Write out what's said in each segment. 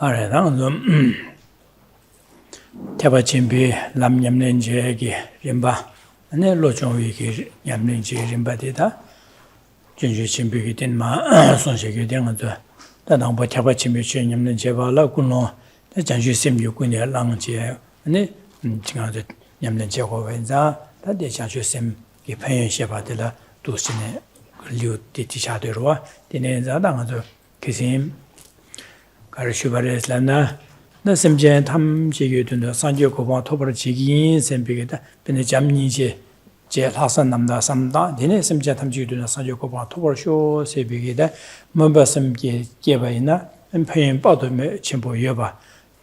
Alright, Teba Chimbi Lam Yamlenje Rimba, and then Lochon Wiki Yamlenje Rimba Dita, Junju Chimbi Dinma, Sonshiki Dinga, the number Teba Chimbi Yamlenjeva Lacuno, the Janju Sim Yukunia Langje, and then Jinga Yamlenjeva Venza, that the Janju Sim Gipayan Sheva de la Dusine Liu Titisha de Roa, the Nenzadanga Kisim. Karishubares Lana, the Simjan Tam Jigutun, Sanjo Koban Topper Jigin, Sempigata, Benjamni, Jet Hassan Namda Samda, Dine Simjan Tam Jigutun, Sanjo Koban Topper Show, Sebigata, Mumbasam Gebaina, and paying bottom Chimpo Yoba,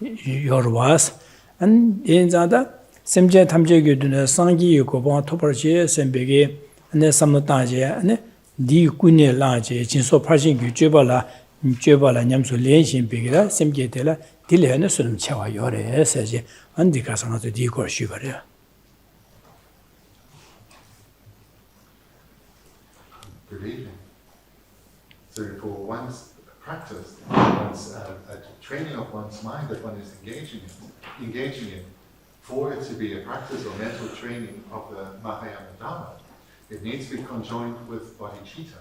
Yorwas, and in Zada, Simjan Tam Jigutun, Sangi Koban Topper J, Sempigi, and then Samataja, and Di Kune Laje, Jinso Parsin Jubala. Jebala Nyamsu Lenshin Bigla, Semgetela, Tilena Sulum Chawa Yore, says Andikasana to Dicor Sugar. Good evening. So, for one's practice, one's training of one's mind that one is engaging in, for it to be a practice or mental training of the Mahayana Dharma, it needs to be conjoined with bodhicitta.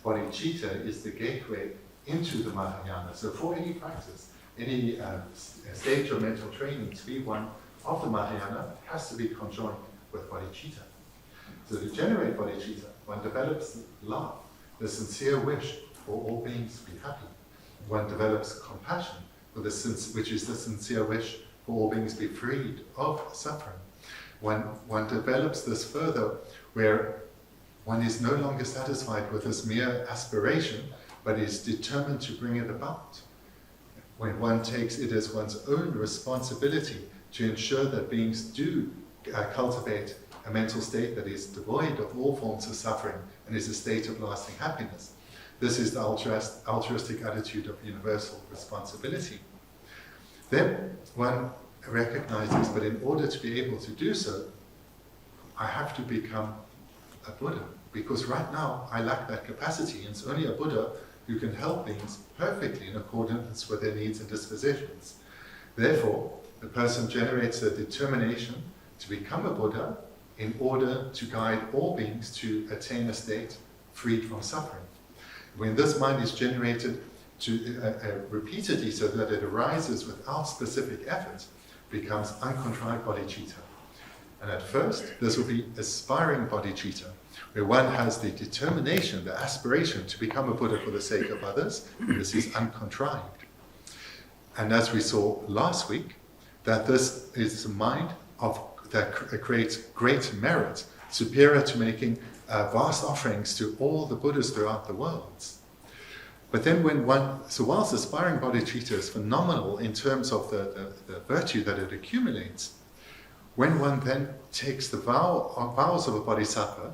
Bodhicitta is the gateway into the Mahayana. So for any practice, any stage of mental training to be one of the Mahayana has to be conjoined with bodhicitta. So to generate bodhicitta, one develops love, the sincere wish for all beings to be happy. One develops compassion, which is the sincere wish for all beings to be freed of suffering. One develops this further where one is no longer satisfied with this mere aspiration, but is determined to bring it about. When one takes it as one's own responsibility to ensure that beings do cultivate a mental state that is devoid of all forms of suffering and is a state of lasting happiness. This is the altruistic attitude of universal responsibility. Then one recognizes, but in order to be able to do so, I have to become a Buddha, because right now I lack that capacity, and it's only a Buddha who can help beings perfectly in accordance with their needs and dispositions. Therefore, the person generates a determination to become a Buddha in order to guide all beings to attain a state freed from suffering. When this mind is generated repeatedly so that it arises without specific effort, becomes uncontrived bodhicitta. And at first, this will be aspiring bodhicitta, where one has the determination, the aspiration to become a Buddha for the sake of others, and this is uncontrived. And as we saw last week, that this is a mind that creates great merit, superior to making vast offerings to all the Buddhas throughout the world. But then whilst aspiring bodhicitta is phenomenal in terms of the virtue that it accumulates, when one then takes the vows of a bodhisattva,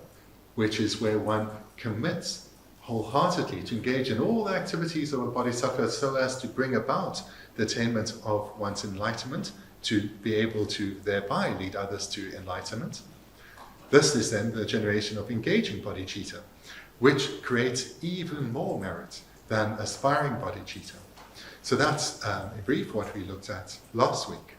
which is where one commits wholeheartedly to engage in all the activities of a bodhisattva so as to bring about the attainment of one's enlightenment, to be able to thereby lead others to enlightenment. This is then the generation of engaging bodhicitta, which creates even more merit than aspiring bodhicitta. So that's, in brief, what we looked at last week.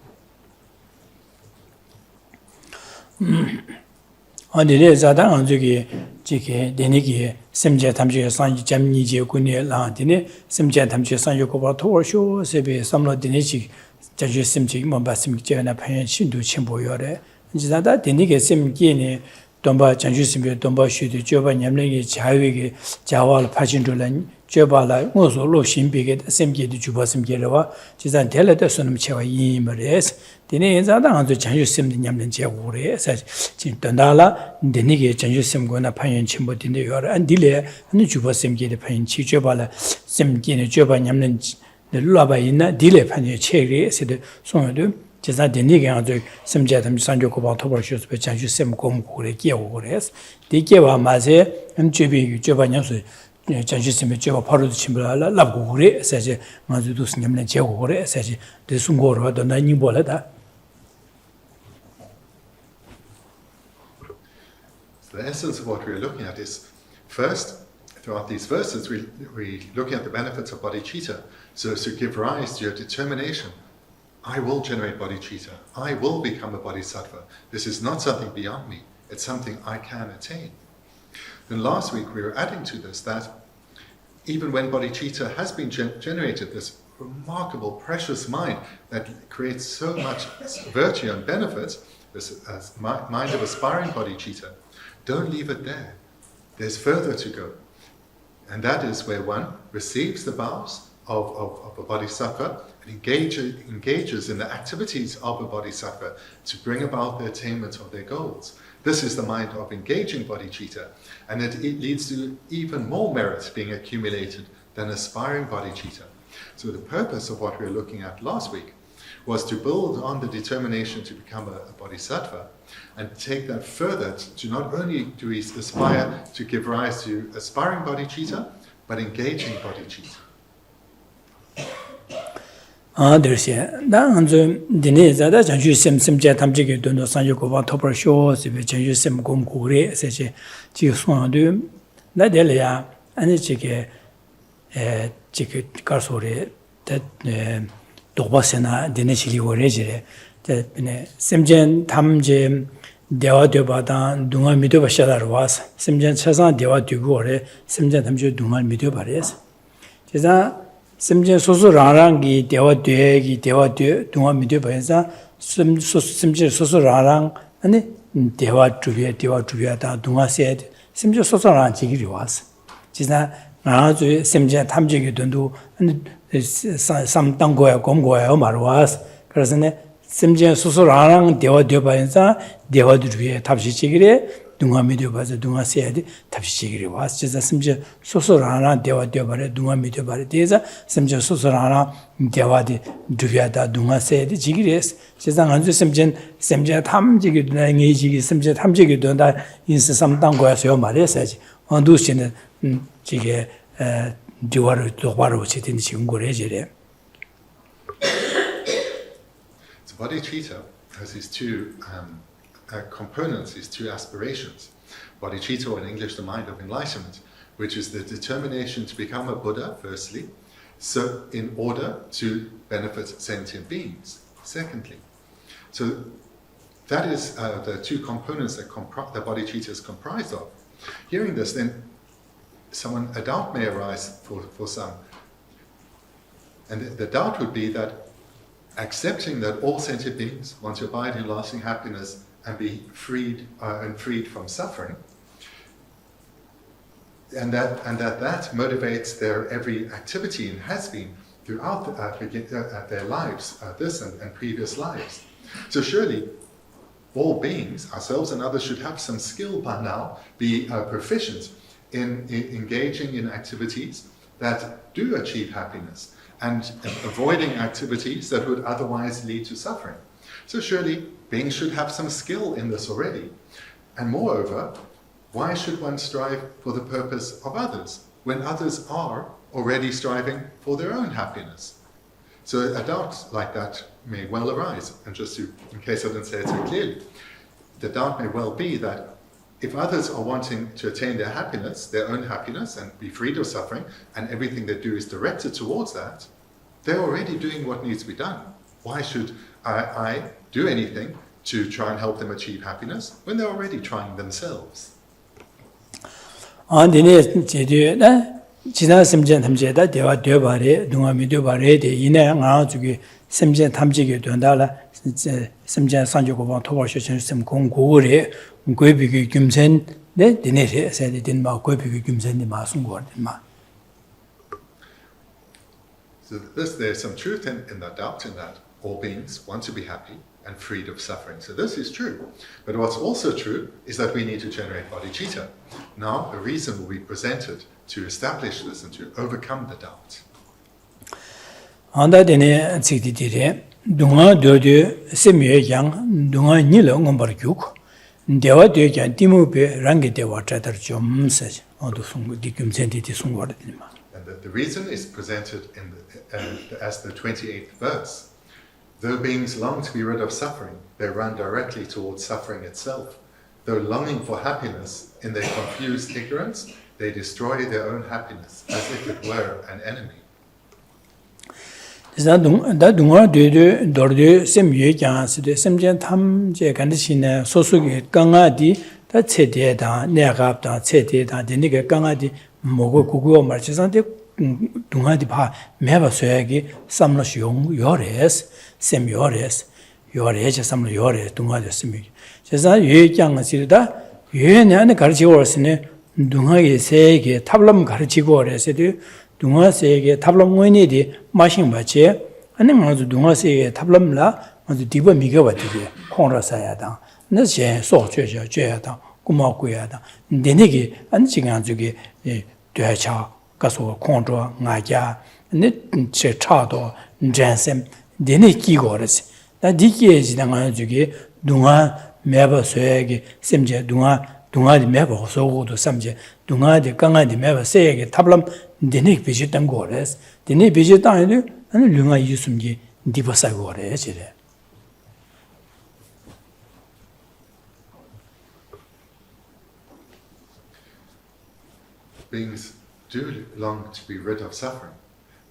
Andile zada anzuki jike deniki simje tamje sanji jamni je kunye la dine simje tamje sanjo ko to sho sebe samlo dineci jaje simje mo basim je na phan shindu chimbo yore zada deniki simje ne domba janju simbe domba shude joba nyamle ge jawe jawal phajin dolan jobala ngoso lo simbe ge simje de juba simje lewa jizan tele de sunum chewa yimres dine zada anzu janju simde nyamle je ure sa jin dandala deniki janju simgo na phan chimbo dine yore andile anu juba simje de phan chi jobala simje ne joba nyamle de laba ina dile phan chege se de sondu 제가 되니게 아주 심자담 산조고바 토벌쇼스 배장주 셈곰 고래 끼어오래스 디게와 마세 음주비 유저반여서 장주심에 제가 바로도 침불라 랍고 그래 사실 마주도 스님네 제고 그래 사실 대순고로도 나니 볼다. The essence of what we're looking at is, first, throughout these verses, we're looking at the benefits of bodhicitta. So to give rise to your determination, I will generate bodhicitta. I will become a bodhisattva. This is not something beyond me. It's something I can attain. Then last week we were adding to this that even when bodhicitta has been generated, this remarkable, precious mind that creates so much virtue and benefits, this mind of aspiring bodhicitta, don't leave it there. There's further to go. And that is where one receives the vows of a bodhisattva and engages in the activities of a bodhisattva to bring about the attainment of their goals. This is the mind of engaging bodhicitta, and it leads to even more merit being accumulated than aspiring bodhicitta. So the purpose of what we were looking at last week was to build on the determination to become a bodhisattva and take that further to not only do we aspire to give rise to aspiring bodhicitta, but engaging bodhicitta. Dine zada janju sem je tamje ge dono sanju ko ba topar sho se be janju sem gom kure se je ji so de na de le ya ani ji ge ji kar so re de do ba se na dine chi li wo re ji re de ne sem je tamje dewa de ba da dunga mi de ba sha dar was sem je cha sa dewa de go re sem je tamje dunga mi de ba re je za 심지어 소소라랑기 대화되기 대화되 동화 미디어 봐서 심지어 소소라랑 아니 대화 주비다 동화세 심지어 소소라랑 지기리 왔어. 지나 나주 심지어 탐지기 돈도 아니 삼당고야 공고야 말 왔어. 그래서네 심지어 소소라랑 대화되 봐서 대화 주비에 답시 지기리 동화 미디어 봐서 동화세 답시 지기리 왔어. 지나 심지어 소소라랑 대화되 봐래 동화 미디어 봐래 대자 심지어 소소라랑 대화디 주비다 동화세 지기리스. 지나 안주 심지어 탐지기 내지기 심지어 탐지기 돈다 인스 삼당고야서 말했어야지. 언두시는 지게 디와를 똑바로 지든 지금 거래지래. So bodhicitta has these two components, these two aspirations. Bodhicitta, or in English, the mind of enlightenment, which is the determination to become a Buddha, firstly, so in order to benefit sentient beings, secondly. So that is the two components that bodhicitta is comprised of. Hearing this, then a doubt may arise for some. And the doubt would be that accepting that all sentient beings want to abide in lasting happiness and be freed from suffering, and that motivates their every activity and has been throughout their lives, this and previous lives. So surely all beings, ourselves and others, should have some skill by now, be proficient in engaging in activities that do achieve happiness and avoiding activities that would otherwise lead to suffering. So surely beings should have some skill in this already. And moreover, why should one strive for the purpose of others when others are already striving for their own happiness? So a doubt like that may well arise. And just in case I didn't say it so clearly, the doubt may well be that if others are wanting to attain their happiness, their own happiness, and be freed of suffering, and everything they do is directed towards that, they're already doing what needs to be done. Why should I do anything to try and help them achieve happiness when they're already trying themselves? 지나 심전 탐제다 대화 되바래 동아미 되바래 대 이내 나주기 심전 탐지게 된다라 심전 산주고 봐 토바셔 심 공고래 고비기 김선 네 디네세 세디딘 마 고비기 김선이 마순고 마. So there's some truth in that doubt, in that all beings want to be happy and freed of suffering. So this is true. But what's also true is that we need to generate bodhicitta. Now, a reason will be presented to establish this and to overcome the doubt. 안다데네 찌디디레 동아 도드 세미양 동아 닐어 엄버죽 대화 되게 디모베 랑게 대화 자들 좀 세지 어두 송고 디금센디디 송거든마. And the reason is presented as the 28th verse. Though beings long to be rid of suffering, they run directly towards suffering itself. Though longing for happiness in their confused ignorance, They destroy their own happiness as if it were an enemy. Da dunga de dorde sem ye kya side sem jen tham je kan chine so su ge kanga di da che de da ne ga da che de da de ni ge kanga di mo go gu gu ma chi san de dunga di pa me ba so ye ge sam lo yong yo res sem yo res yo re je sam lo yo re dunga de sem ye je sa ye kya side da ye ne ne gar chi wo sine dunga ge se ge tablam gar chi go re se de dunga se게 탑람 원이디 마신 받지 아니 먼저 dunga se게 탑람라 먼저 디버 미가 받지 콩라사야다 너제 소죄죠 죄야다 고마고야다 내내게 안 지간 저기 되차 가서 콩조 나자 네제 차도 잔셈 내내 기고르지 나 디기에 지나가 저기 dunga 매버 소에게 셈제 dunga 매버 소고도 삼제 dunga 강아디 매버 세게 탑람 데네 비지던 거래스 데네 비지던 아니 류가 유숨기 디버사 거래 지래 Beings do long to be rid of suffering.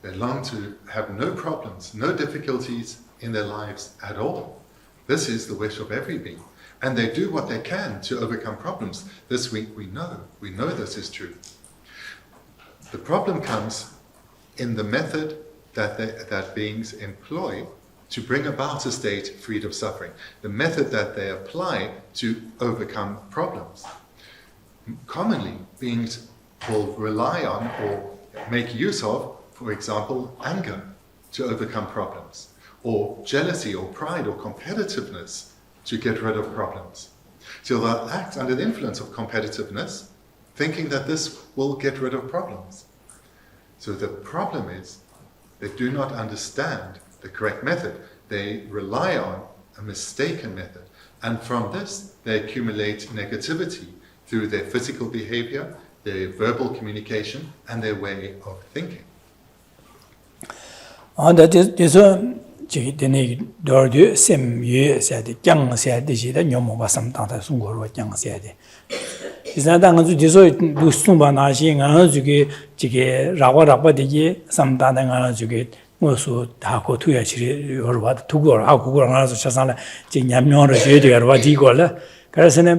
They long to have no problems, no difficulties in their lives at all. This is the wish of every being. And they do what they can to overcome problems. This we know this is true. The problem comes in the method that beings employ to bring about a state freed of suffering, the method that they apply to overcome problems. Commonly, beings will rely on or make use of, for example, anger to overcome problems, or jealousy or pride or competitiveness to get rid of problems. So they'll act under the influence of competitiveness, thinking that this will get rid of problems. So the problem is they do not understand the correct method. They rely on a mistaken method. And from this, they accumulate negativity through their physical behavior, their verbal communication, and their way of thinking. Chỉ đến này đó được xem như sẽ được chẳng sẽ được gì đó nhóm một sam tăng tại Trung Quốc rồi chẳng sẽ được. Thì ra đang cái chỗ du sung ba na xí ngang cái rào đi cái sam tăng đang cái ngô số đã có thuê chỉ rồi vào thu gỡ học gỡ ngang số sang là chỉ nhắm nhon rồi chơi được rồi đi gỡ là cái này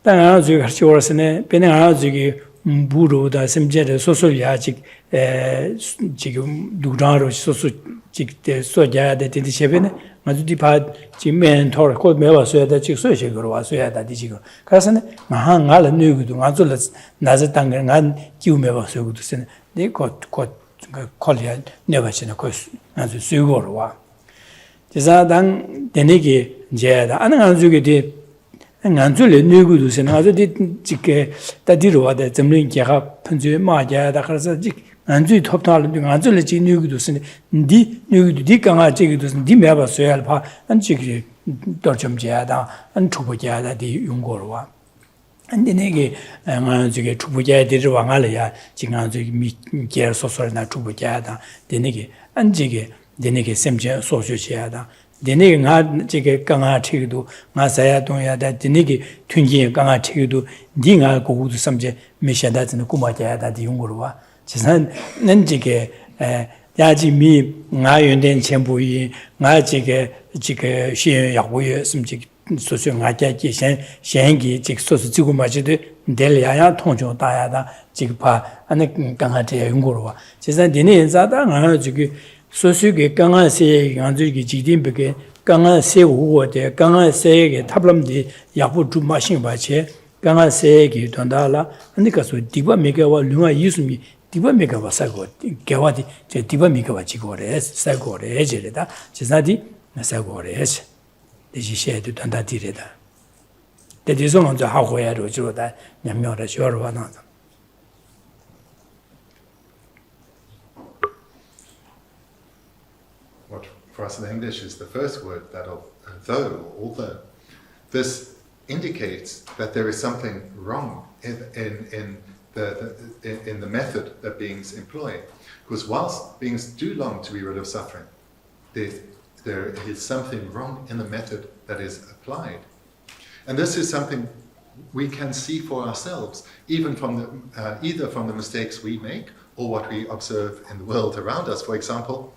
đang cái chỗ rồi này bên ngang cái buru da semje de soso ya chỉ du ra rồi soso chỉ de so ya de de chebene mà đi pa chỉ mentor có mấy bảo số de chỉ số chỉ rồi số ya da đi chỉ cái này mà ngã là nuôi cái ngã rồi là nãy giờ tăng cái ngã kêu mấy bảo số cái thế này để có college nếu mà chỉ là có ngã rồi số rồi thì ra đang để này cái giờ da anh ngã rồi cái đi nganzule nugudu sen azo di chike ta di ro da zemlin kya ga phunje ma ja da kharsa ji nganzui thoptal nganzule ji nugudu sen di nugudu di kanga ji du sen di me ba soyal pha an ji gi dorjom ja da an chubo ja da di yung go ro wa an de ne ge nga ji ge chubo ja di ro wa nga le ya ji nga ji mi ge so so na chubo ja da de ne ge an ji ge de ne ge semje so so ja da 데네 가 지게 강아 치기도 나 사야 동야다 데네기 튠지 강아 치기도 니가 고구도 삼제 메샤다즈는 꾸마자야다 디용고로 와 지산 nen지게 야지미 나 연된 전부이 나 지게 시에 약고에 심지 소소 나자지 현기 직 소소 지고 마지도 델야야 통조 다야다 지파 안에 강아제 용고로 와 지산 데네 인자다 나 지게 소수게 강아세 양주기 지딘베게 강아세 우고데 강아세게 탑람디 야부 주마신 바체 강아세게 돈다라 안니가서 디바 메가와 류가 이스미 디바 메가와 사고 개와디 제 디바 메가와 지고레 사고레 제레다 제사디 사고레 대지셰도 돈다디레다 대지서 먼저 하고 해야로 주로다 몇몇의 쇼로 하나 For us in English is the first word, that of though, although. This indicates that there is something wrong in the method that beings employ. Because whilst beings do long to be rid of suffering, there is something wrong in the method that is applied. And this is something we can see for ourselves, even from the, either from the mistakes we make or what we observe in the world around us. For example,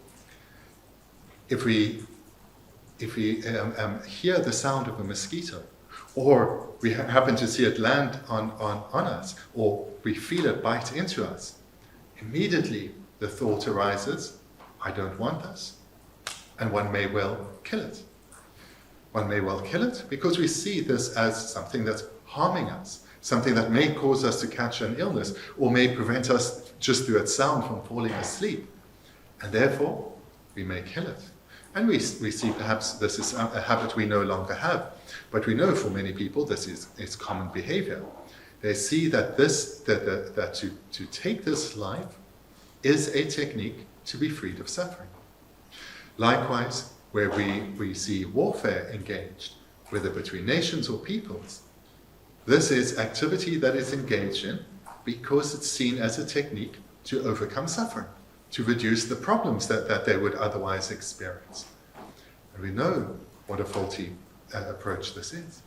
if we hear the sound of a mosquito, or we happen to see it land on us, or we feel it bite into us, immediately the thought arises, I don't want this, and one may well kill it. One may well kill it because we see this as something that's harming us, something that may cause us to catch an illness, or may prevent us just through its sound from falling asleep. And therefore, we may kill it. And we see perhaps this is a habit we no longer have, but we know for many people this is common behavior. They see that that to take this life is a technique to be freed of suffering. Likewise, where we see warfare engaged, whether between nations or peoples, this is activity that is engaged in because it's seen as a technique to overcome suffering, to reduce the problems that they would otherwise experience. And we know what a faulty approach this is.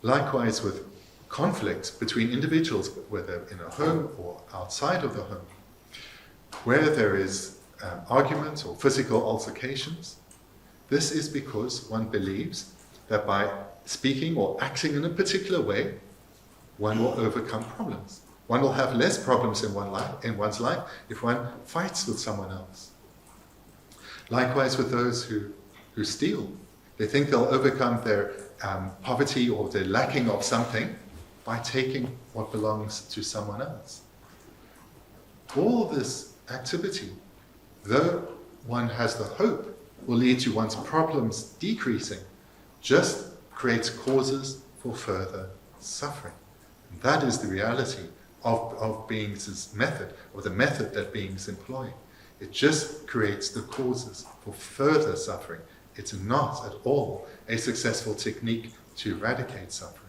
Likewise with conflicts between individuals, whether in a home or outside of the home, where there is arguments or physical altercations, this is because one believes that by speaking or acting in a particular way, one will overcome problems. One will have less problems in one's life if one fights with someone else. Likewise with those who steal. They think they'll overcome their poverty or their lacking of something by taking what belongs to someone else. All this activity, though one has the hope will lead to one's problems decreasing, just creates causes for further suffering. And that is the reality of beings' method, or the method that beings employ. It just creates the causes for further suffering. It's not at all a successful technique to eradicate suffering.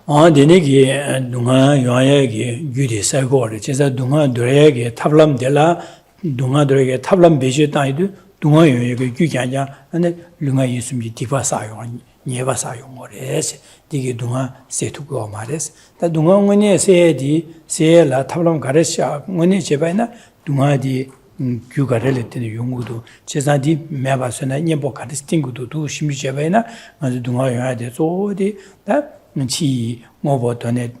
Denegi dunga yoyagi gyudi sagore cheza dunga doreyagi tablam dela dunga doreyagi tablam beje taidu dunga yoyagi gyujanja ane lunga yisumji diva sayo nyeva sayo mores digi dunga setugo mares ta dunga ngone seedi seela tablam garesha ngone jebaina dunga di gyugarele tene yungudu cheza di mebasona nyebo gares tingudu du shimi jebaina ngazu dunga yoyade zodi da chi ngobo tone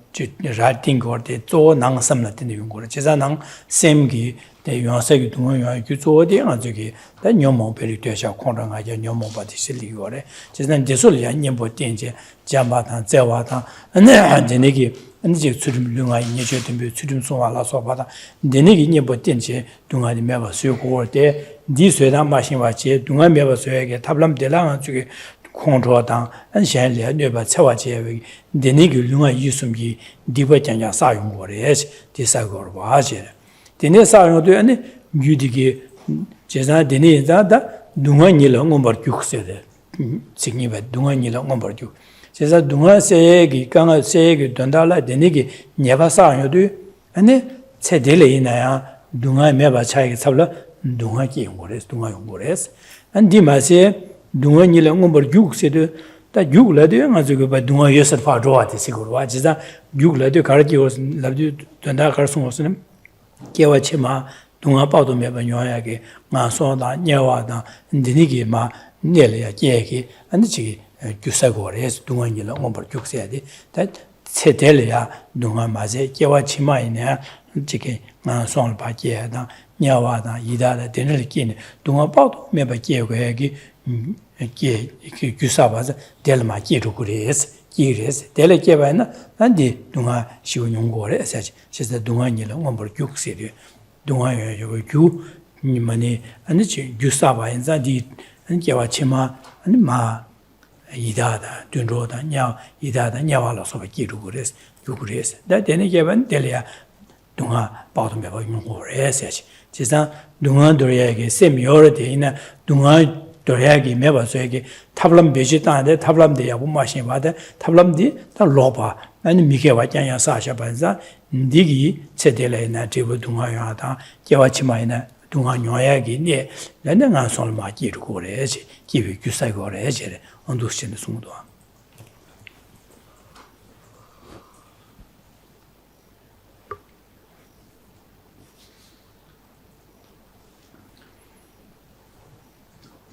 rating gorde zo nang samla tene yungor cheza nang semgi de yonsagi dunga yoy zo de ngazugi da nyomo peri tesha konranga ja nyomo badisili gore cheza desul ya nyembo tenje jamba tan zewa tan ane denegi ane je tsurim lunga nyeje tembe tsurim sonwa la so bada denegi nyembo tenje dunga di meba suyo gorde di sueda mashinwa che dunga meba suyoge tablam dela ngazugi control and shall never Tawaji, the Niggu Lunga Yusumgi, Diva Janja Sayung Warriors, Disagor Waje. The Nessa do any Udigi Jeza Dene Zada, Dunga Nila Umber Juk said, significant Dunga Nila Umber Juk. Jeza Dunga Segi, Kanga Segi, Dondala, the Nigi, never saw you do, and then said Dele in a Dunga Meba Chai Sabla, Dunga King Warriors, Dunga Warriors, and Dimase. Dunga nila ngombar yug sedu ta yug la de ngazu ba dunga yesat fa roa de sigur wa jiza yug la de karji os la de tanda kar sung os ne kewa chema dunga pa do me ba nyoya ge nga so da nyawa da ndini ge ma nele ya je ge an ji gyusa go res dunga nila ngombar yug se de ta chetele ya dunga ma je kewa chema ine ji ge nga so ba je da nyawa da ida da de ne ge ne dunga pa do me ba je go ge Gusavas, Delma Kirukures, Kiris, Delekevana, and the Dunga Shiunungore, such as the Dunganila, Umber Juk City, Dunga Yu, Nimani, and the Gusava and Zadi, and Yawachima, and Ma Idada, Dunroda, Nya, Idada, Nyawalas of Kirukures, Yukures, that then given Delia Dunga, bottom of Yungore, such. Chisa Dunga Doriagi, semi-ority in a Dunga. Dorjagi meba soegi tablam bejitan de tablam de yabu machine bade tablam di ta loba and mikewa janya sasha banza ndigi cedele na tribu dunga ya ta kewachima ina dunga nyoyagi ne lana nga sol ma ji ko re ji ki bi kusai go re ji ondu shin sungdo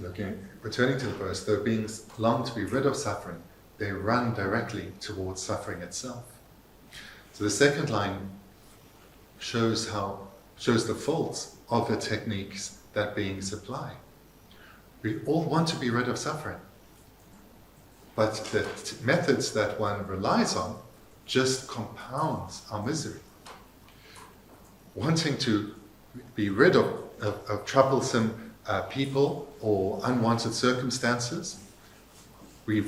returning to the verse, though beings long to be rid of suffering, they run directly towards suffering itself. So the second line shows the faults of the techniques that beings apply. We all want to be rid of suffering, but the methods that one relies on just compounds our misery. Wanting to be rid of troublesome people or unwanted circumstances, we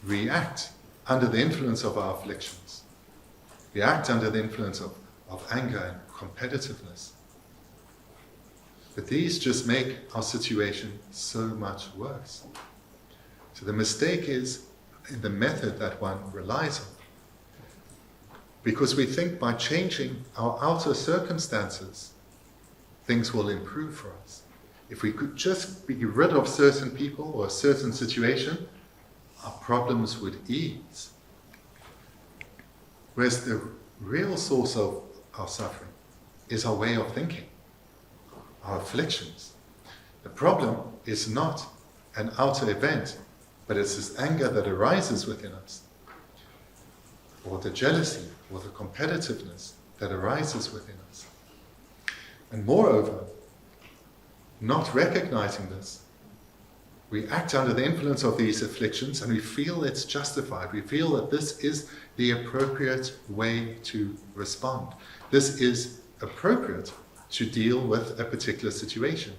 react under the influence of our afflictions. We act under the influence of anger and competitiveness. But these just make our situation so much worse. So the mistake is in the method that one relies on. Because we think by changing our outer circumstances, things will improve for us. If we could just be rid of certain people or a certain situation, our problems would ease. Whereas the real source of our suffering is our way of thinking, our afflictions. The problem is not an outer event, but it's this anger that arises within us, or the jealousy, or the competitiveness that arises within us. And moreover, not recognizing this, we act under the influence of these afflictions and we feel it's justified. We feel that this is the appropriate way to respond. This is appropriate to deal with a particular situation.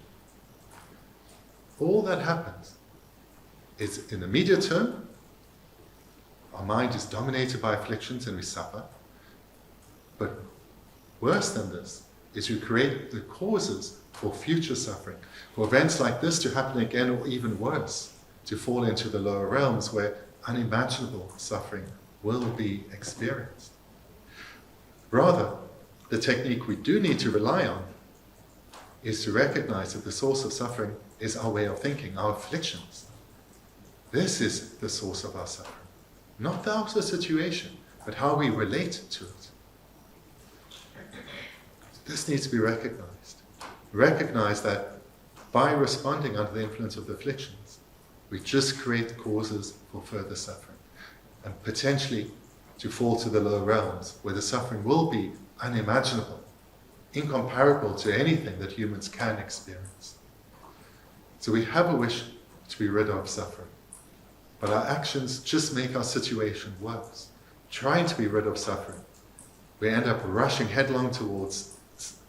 All that happens is in the immediate term, our mind is dominated by afflictions and we suffer. But worse than this is we create the causes for future suffering, for events like this to happen again, or even worse, to fall into the lower realms where unimaginable suffering will be experienced. Rather, the technique we do need to rely on is to recognize that the source of suffering is our way of thinking, our afflictions. This is the source of our suffering. Not the outer situation, but how we relate to it. This needs to be recognized. Recognize that by responding under the influence of the afflictions, we just create causes for further suffering, and potentially to fall to the lower realms, where the suffering will be unimaginable, incomparable to anything that humans can experience. So we have a wish to be rid of suffering, but our actions just make our situation worse. Trying to be rid of suffering, we end up rushing headlong towards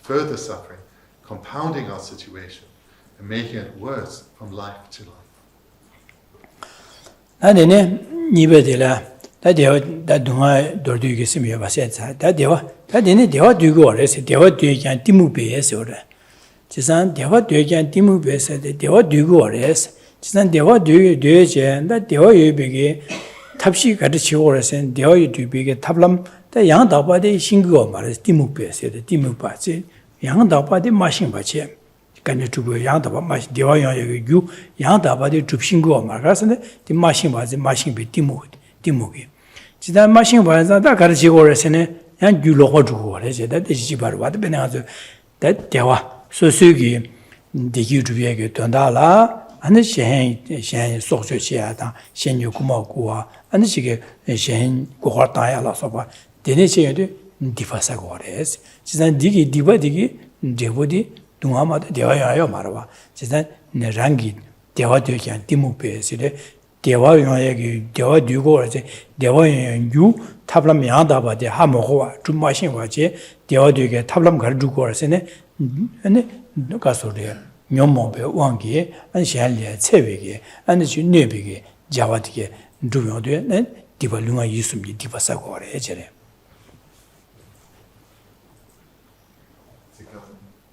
further suffering, compounding our situation and making it worse from life to life. 나는 니베들라 다데와 다동아 dordu게 심여 바세자 다데와 다데네 데와 두고 어레세 데와 되게 티무베에서 오래 지산 데와 되게 티무베에서 데와 두고 어레세 지산 데와 되게 나 데와 유베게 탑시 가르치고 오래선 데와 유베게 탑람 다 양다바데 신거 말에서 티무베에서 티무바지 양다바데 마신바체 간에 두고 양다바 마신 데와 양의 유 양다바데 줍신거 말가서네 디 마신바지 마신비 티무게 지단 마신바자 다 가르치고 오래선에 양 유로고 주고 그래서 다 지바로 와도 배나서 다 대화 소수기 디기 주비에게 돈다라 아니 셴 속초시야다 셴유 고마고와 아니 시게 셴 고가다야라서 봐 데네체도 디파사고 그래서 지단 디기 디바디기 제보디 동아마도 대화야요 말아봐 지단 내랑기 대화되게 디무베스레 대화용에게 대화 두고 이제 대화용 유 탑람 양다바데 하모고와 줌마신와제 대화되게 탑람 가르주고 그래서네 아니 가서래 뇽모베 왕기 안샬리에 체베게 아니 뇌베게 자와디게 두요데 디발lunga 있음이 디바사고 그래 저래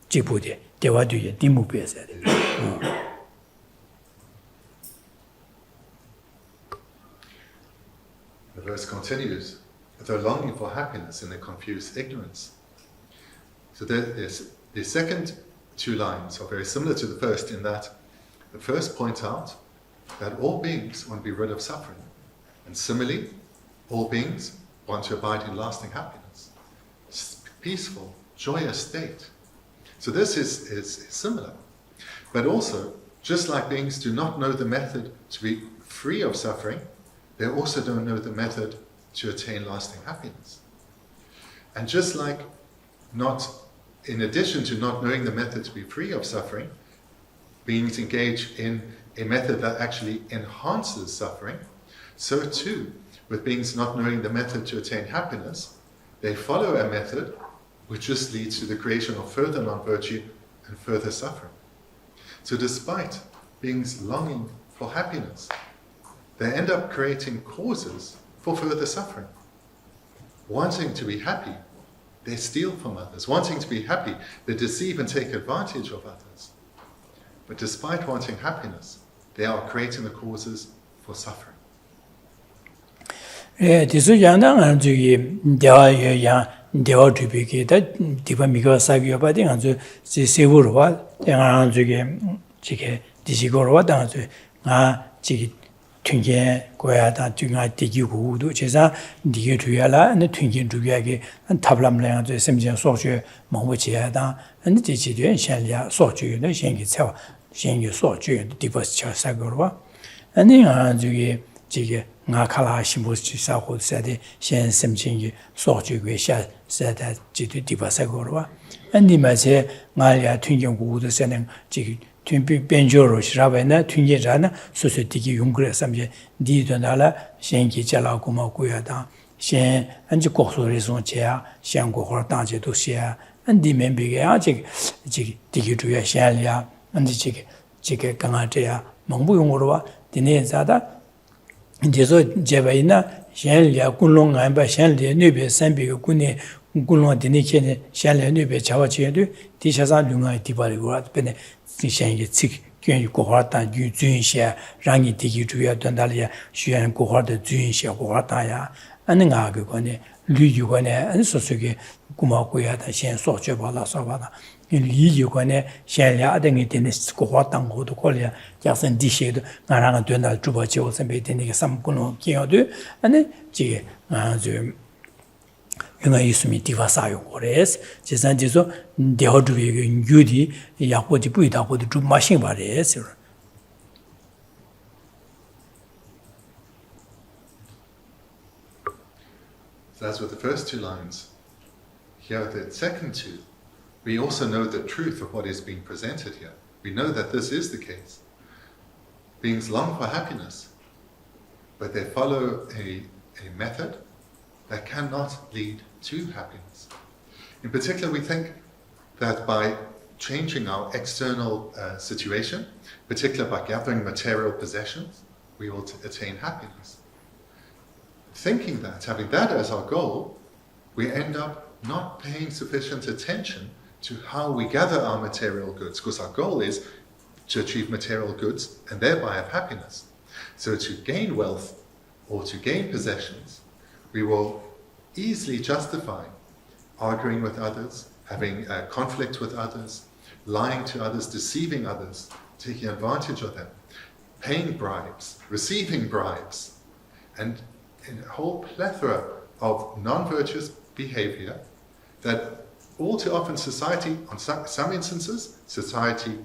지부데 대화되게 디무베서 The verse continues, though longing for happiness in the confused ignorance. So the second two lines are very similar to the first in that the first point out that all beings want to be rid of suffering. And similarly, all beings want to abide in lasting happiness. Peaceful, joyous state. So this is similar. But also, Just like beings do not know the method to be free of suffering, they also don't know the method to attain lasting happiness. And just like in addition to not knowing the method to be free of suffering, beings engage in a method that actually enhances suffering, so too, with beings not knowing the method to attain happiness, they follow a method which just leads to the creation of further non-virtue and further suffering. So despite beings longing for happiness, they end up creating causes for further suffering. Wanting to be happy, they steal from others. Wanting to be happy, they deceive and take advantage of others. But despite wanting happiness, they are creating the causes for suffering. Dewa Tribiki, that Dipamigo Sagio, but the Sevurwa, Chike, Disigorwa, Chiki, Tunge, Goyata, Tunga, Tigu, which is a Digituala, and the Tungi Dugagi, and Tablam Land, the Simjan Soju, Mamuchiada, and the Tichi and Shalia, Soju, the Shangi itself, Shangi Soju, the Divas Sagorwa, and then Jiggy. Nakala Shimbus Saho said, Shen Simching, Soju, said that Jitu Divasagorwa, and the Mase, Malia, Twinging Wood, sending Twin Benjoro, Shrabana, Twingirana, Society Yungre, Samje, Didonala, Shenki Jala Guma Guyada, Shen and Jikoso Reson Chair, Shango Hortanje to share, and the Membiga, Digituya Shalia, and the Chike Kangatea, Mambuyungorwa, the Nezada. Jeso Jebaina, Shanlia, Gulong, and by Shanlia, Nube, Sambi, Gune, Gulong, Dinikin, Shanlia, Nube, Chavachi, Tisha Lunga, Tibari, Bene, Shangi, Sik, Gun, Kohorta, Junshia, Rangi, Tiki, Dandalia, Shan, Kohorta, Junshia, Kohortaya, and Nagone, Lugone, and Sosuke, Kumakuya, Shan Sochebala Savana. In Ligone, Shalia, then it in its Kohortang, who to call ya, Jason Dishid, Naranga Dundal, Trubachos, and Betin, some Kuno, Kiodu, and then G. Lunga used to meet Divasayo, or es, Jesantiso, Dehodri, Yudi, Yakoti Puita, with the two machine barriers. So that's with the first two lines. Here, the second two. We also know the truth of what is being presented here. We know that this is the case. Beings long for happiness, but they follow a method that cannot lead to happiness. In particular, we think that by changing our external situation, particularly by gathering material possessions, we will attain happiness. Thinking that, having that as our goal, we end up not paying sufficient attention to how we gather our material goods, because our goal is to achieve material goods and thereby have happiness. So to gain wealth or to gain possessions, we will easily justify arguing with others, having conflict with others, lying to others, deceiving others, taking advantage of them, paying bribes, receiving bribes, and a whole plethora of non-virtuous behavior that all too often society, on some instances, society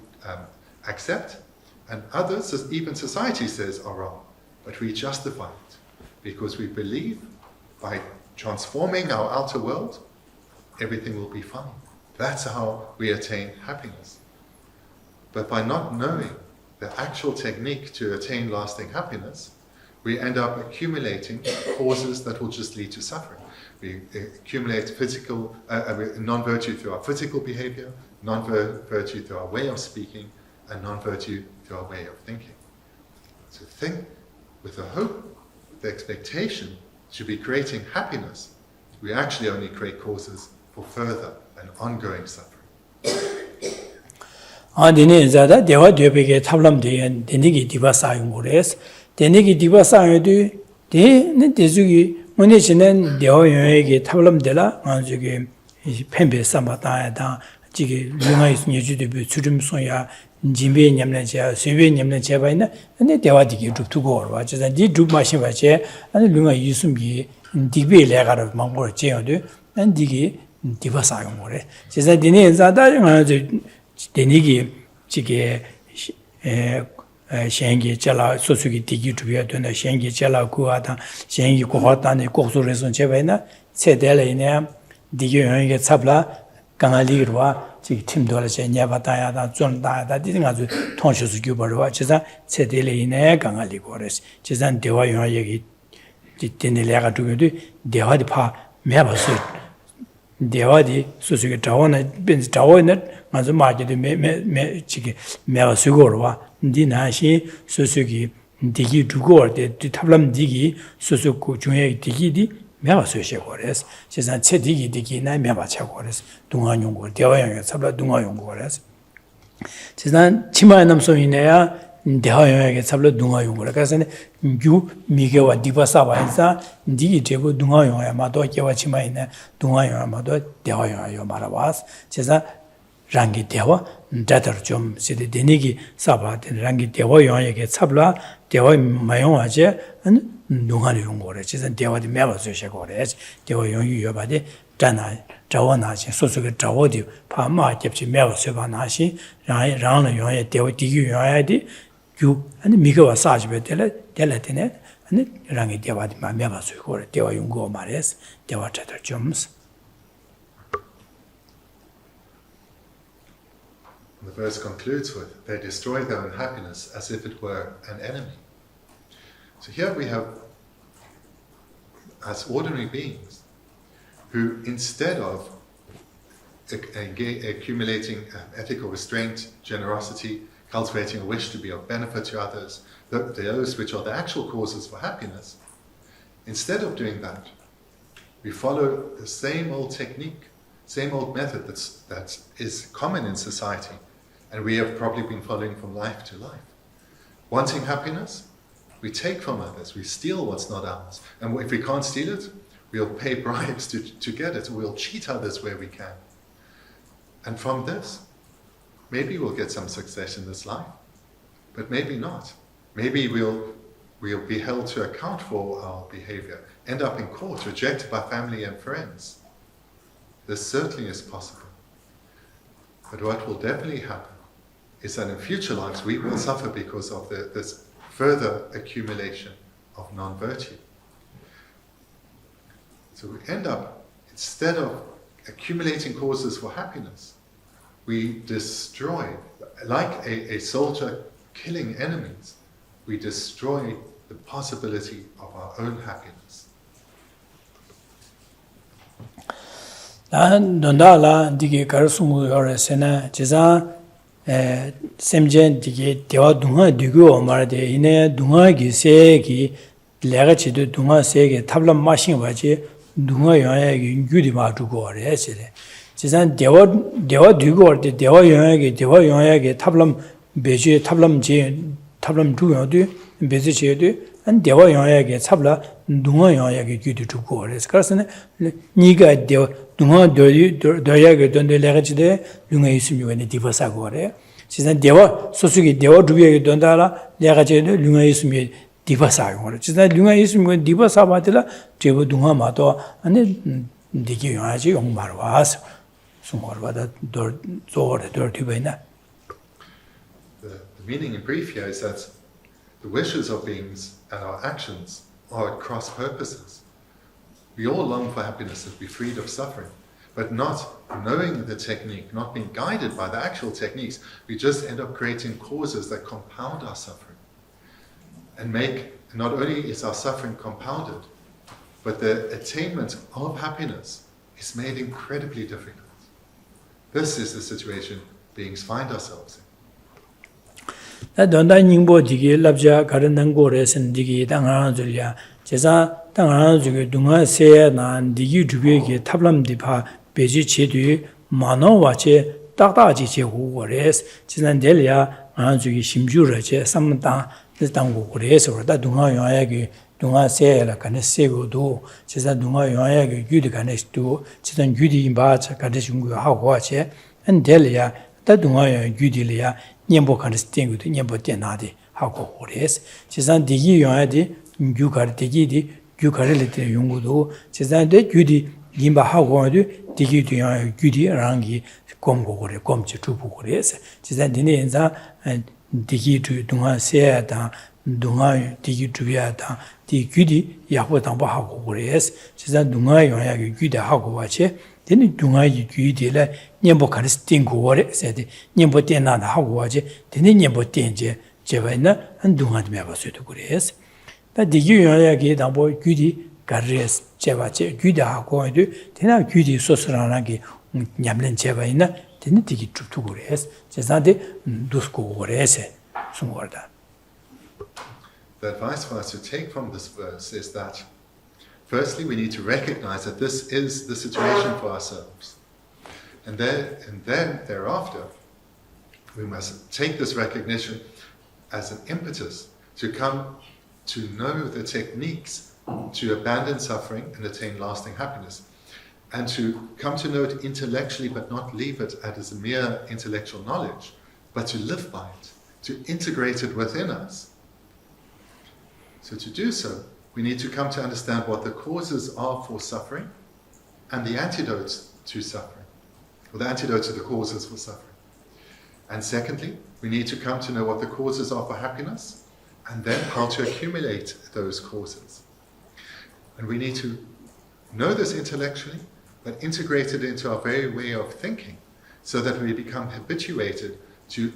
accept, and others, even society says, are wrong. But we justify it because we believe by transforming our outer world, everything will be fine. That's how we attain happiness. But by not knowing the actual technique to attain lasting happiness, we end up accumulating causes that will just lead to suffering. We accumulate physical non-virtue through our physical behavior, non-virtue through our way of speaking, and non-virtue through our way of thinking. So think with the hope, the expectation to be creating happiness, we actually only create causes for further and ongoing suffering. Dine zada dewa debege tablam de denigi divasa ngores denigi divasa de ne dezugi mone chinen dewa yoege tablam dela anjuge pembe samata da jige lunga isnyejude be churimsoya jimbe nyamne ja sebe nyamne ja baina ne dewa digi duptugo orwa jesa di dup machine ba je ane lunga yusumbi digbe legar mangor jeode an digi divasa ngore jesa dine zada denigi 지게 shengi chala sosugi digi tubiya tuna shengi chala kuwa ta shengi kuwa tani koksu resun cheba na tsedele ina digi yongi tsabla gangali irwa chigi timdola che nyeba taya ta zon taya ta didi nga zu tongshu su gyubarwa chizan tsedele ina gangali kores chizan dewa yongi dini lega tubiya tu dewa di pa meba su dewa di sosugi chawa na benzi chawa na nga zu maji di chigi meba su korwa di nashi sosugi digi dugo de tablam digi sosuku 중에 digi di meba soye kores chizan che digi na meba che kores dunga yungo dewa yungo sabla dunga yungo kores chizan chimaya namso inaya dewa yungo sabla dunga yungo kores gyu migewa dipa saba insa digi debu dunga yungo mato kewa chimaya ina dunga yungo mato dewa yungo marabas chizan rangi dewa dadar 좀 시대 되니기 사바 rangi dewa yong에게 찹라 dewa 마용하제 농하는 용거래 지선 dewa디 매버서 셔거래 dewa 용이 여바디 자나 자원하시 소소게 자워디 파마 접지 매버서 바나시 라는 용에 dewa 디기 용야디 유 아니 미가와 사지베 될라테네 아니 rangi dewa디 매버서 거래 dewa 용거 말레스 dewa dadar 좀 The verse concludes with, they destroy their own happiness as if it were an enemy. So here we have, as ordinary beings, who instead of accumulating ethical restraint, generosity, cultivating a wish to be of benefit to others, those which are the actual causes for happiness, instead of doing that, we follow the same old technique, same old method that is common in society, and we have probably been following from life to life. Wanting happiness, we take from others, we steal what's not ours. And if we can't steal it, we'll pay bribes to get it, or we'll cheat others where we can. And from this, maybe we'll get some success in this life, but maybe not. Maybe we'll be held to account for our behavior, end up in court, rejected by family and friends. This certainly is possible. But what will definitely happen is that in future lives we will suffer because of this further accumulation of non-virtue. So we end up, instead of accumulating causes for happiness, we destroy, like a soldier killing enemies, we destroy the possibility of our own happiness. Nondala digi karsungu yore sena jiza semjen digi dewa dunga digu omar de ine dunga gi se gi lega chidu dunga se gi tabla mashin waji dunga yoya gi gyudi ma du go re sele jiza dewa digu or de dewa yoya gi tablam beji tablam du yo de beji che de 안 대화 영역에 잡라 동화 영역에 규도 두고 그래서 그래서는 네가 대화 동화 더야게 don데레가지데 융에 있으면 디버사고 그래. 진짜 대화 소수기 대화 두비에 don다라 내가지데 융에 있으면 디버사고 그래. 진짜 융에 있으면 디버사 받으라 제보 동화 마도 아니 디기 영화지 용말 와서 숨어봐다 더 뒤배나. The meaning in brief here is that the wishes of beings and our actions are at cross purposes. We all long for happiness, to be freed of suffering, but not knowing the technique, not being guided by the actual techniques, we just end up creating causes that compound our suffering. And not only is our suffering compounded, but the attainment of happiness is made incredibly difficult. This is the situation beings find ourselves in. donda ningbo digi labja garan gore sen digi dangana zulya jesa dangana zuge dunga se na digi dubye ge tablam dipa beji chedu mano wache takta ji che hu gores jinan delya an zuge simju ra che samda dang gu gores da dunga ya ge dunga se la kan se go do jesa dunga ya ge gyud kan do jinan gyudi ba cha ka de shung ha ho che an delya da dunga ya gyudilya nyembo kan sting to nyembo tenade 하고 그래서 지산 디기 용야디 규가르 디기디 규가르레테 용고도 지산데 규디 님바 하고도 디기디 용 규디 랑기 곰고 그래 곰치 주부 그래서 지산 디네 인자 digi tu dunga se da dunga digi tu ya da di gyudi yahu dangba hago gores chiza dunga yoya ge gyudi hago wache deni dunga yi gyudi la nyembo karis tingu wore sedi nyembo tena da hago wache deni nyembo tenje jeba ina an dunga de meba suedo gores da digi yoya ge dangbo gyudi gares jeba che gyudi hago edu tena gyudi sosrana ge nyamlen jeba ina deni digi chuptu gores chiza de dusko gores sungorda. The advice for us to take from this verse is that, firstly, we need to recognize that this is the situation for ourselves. And then thereafter, we must take this recognition as an impetus to come to know the techniques to abandon suffering and attain lasting happiness. And to come to know it intellectually, but not leave it as a mere intellectual knowledge, but to live by it, to integrate it within us. So to do so, we need to come to understand what the causes are for suffering and the antidotes to suffering, or the antidotes to the causes for suffering. And secondly, we need to come to know what the causes are for happiness and then how to accumulate those causes. And we need to know this intellectually, but integrate it into our very way of thinking so that we become habituated to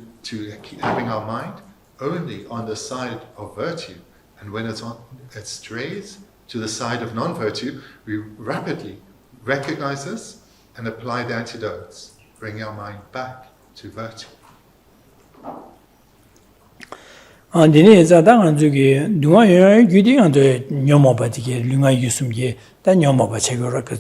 having our mind only on the side of virtue. And when it strays to the side of non-virtue, we rapidly recognize this and apply the antidotes, bring our mind back to virtue. Dine zadang zugi dunga yoy gyudi ando nyomo ba dige lunga yusumge ta nyomo ba chegora ka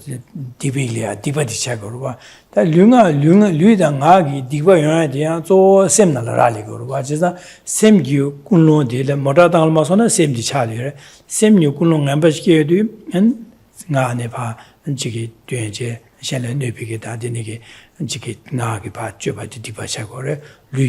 dibilia dibadi chegorwa ta lunga luida ngagi diba yoy dia zo semna la rali gorwa jesa semgyu kunlo de la moda dal ma sona semdi chali semnyu kunlo ngamba chike du en nga ne ba jigi tyenje shenle nebige da dinige jigi ngagi ba joba diba chegore lu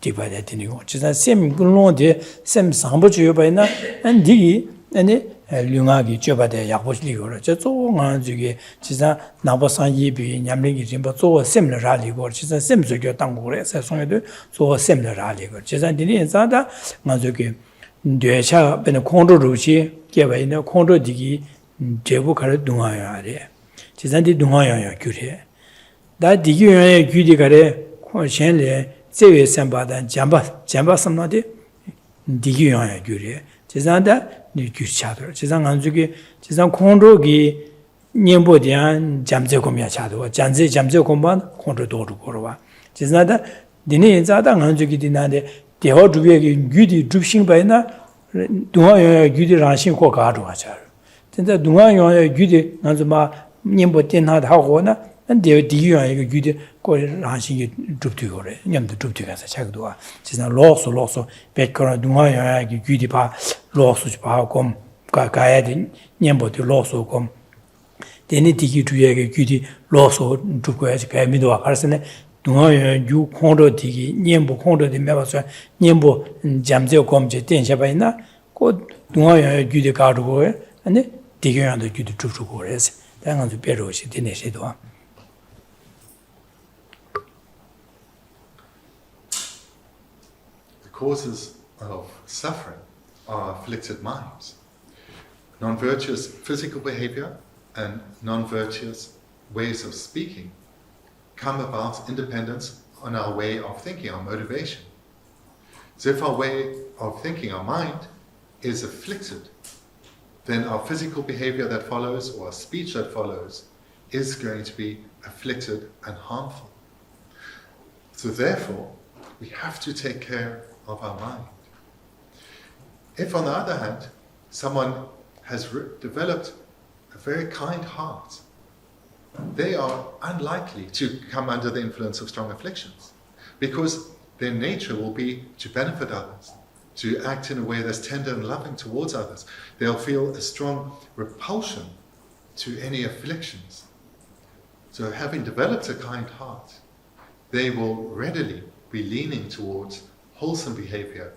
디바데 되니고 진짜 셈 근로데 셈 상보주요 바이나 안디기 아니 류가기 줘바데 약보리고로 저 조가 저기 진짜 나보산 예비 냠링이 좀 조 셈을 라리고 진짜 셈 저기 당고래 세송에도 조 셈을 라리고 진짜 디니 자다 나 저기 뇌차 베네 콘도루시 개바이네 콘도디기 제부 가르 동아야래 진짜 디 동아야야 규래 다 디기여야 규디 가래 콘션레 제외 선바단 잠바 섬나데 디기요야 규리 제산다 니규차도 제산 안주기 제산 콘로기 년보디안 잠제고미야 차도 잠제고만 콘로도로 걸어와 제산다 니네 자다 안주기 디나데 대화 주비에게 규디 줍싱바이나 동아요야 규디 라신 고 가도 하자 진짜 동아요야 규디 나좀마 년보디나 하고나 근데 디유야 이거 규디 거를 하신게 줍두고래 냠도 줍두가서 자기도와 진짜 로스 백거나 동아야 이게 규디 봐 로스 봐고 가야 돼 냠보도 로스고 데니 디기 주야게 규디 로스 줍고야지 가미도와 가르스네 동아야 유 콘도 디기 냠보 콘도 데 매봐서 냠보 잠제 검제 된샤바이나 고 동아야 규디 가르고 아니 디기야도 규디 줍고래서 당한도 배로시 되네시도 Causes of suffering are afflicted minds. Non-virtuous physical behavior and non-virtuous ways of speaking come about independent on our way of thinking, our motivation. So if our way of thinking, our mind, is afflicted, then our physical behavior that follows or our speech that follows is going to be afflicted and harmful. So therefore, we have to take care of our mind. If, on the other hand, someone has developed a very kind heart, they are unlikely to come under the influence of strong afflictions because their nature will be to benefit others, to act in a way that's tender and loving towards others. They'll feel a strong repulsion to any afflictions. So having developed a kind heart, they will readily be leaning towards wholesome behavior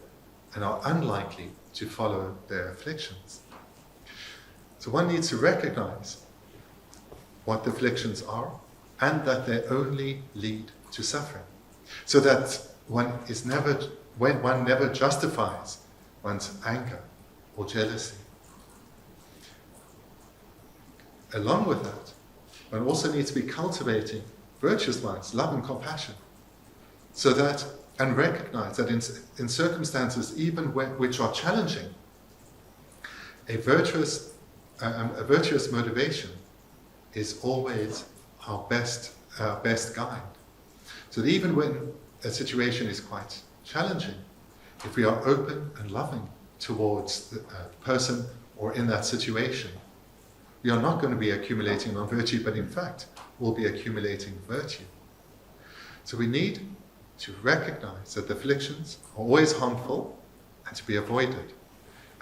and are unlikely to follow their afflictions. So one needs to recognize what the afflictions are and that they only lead to suffering, so that one is never when one never justifies one's anger or jealousy. Along with that, one also needs to be cultivating virtuous minds, love and compassion, so that, and recognize that in circumstances even which are challenging, a virtuous motivation is always our best guide. So that even when a situation is quite challenging, if we are open and loving towards the person or in that situation, we are not going to be accumulating non-virtue, but in fact, we'll be accumulating virtue. So we need to recognize that the afflictions are always harmful and to be avoided,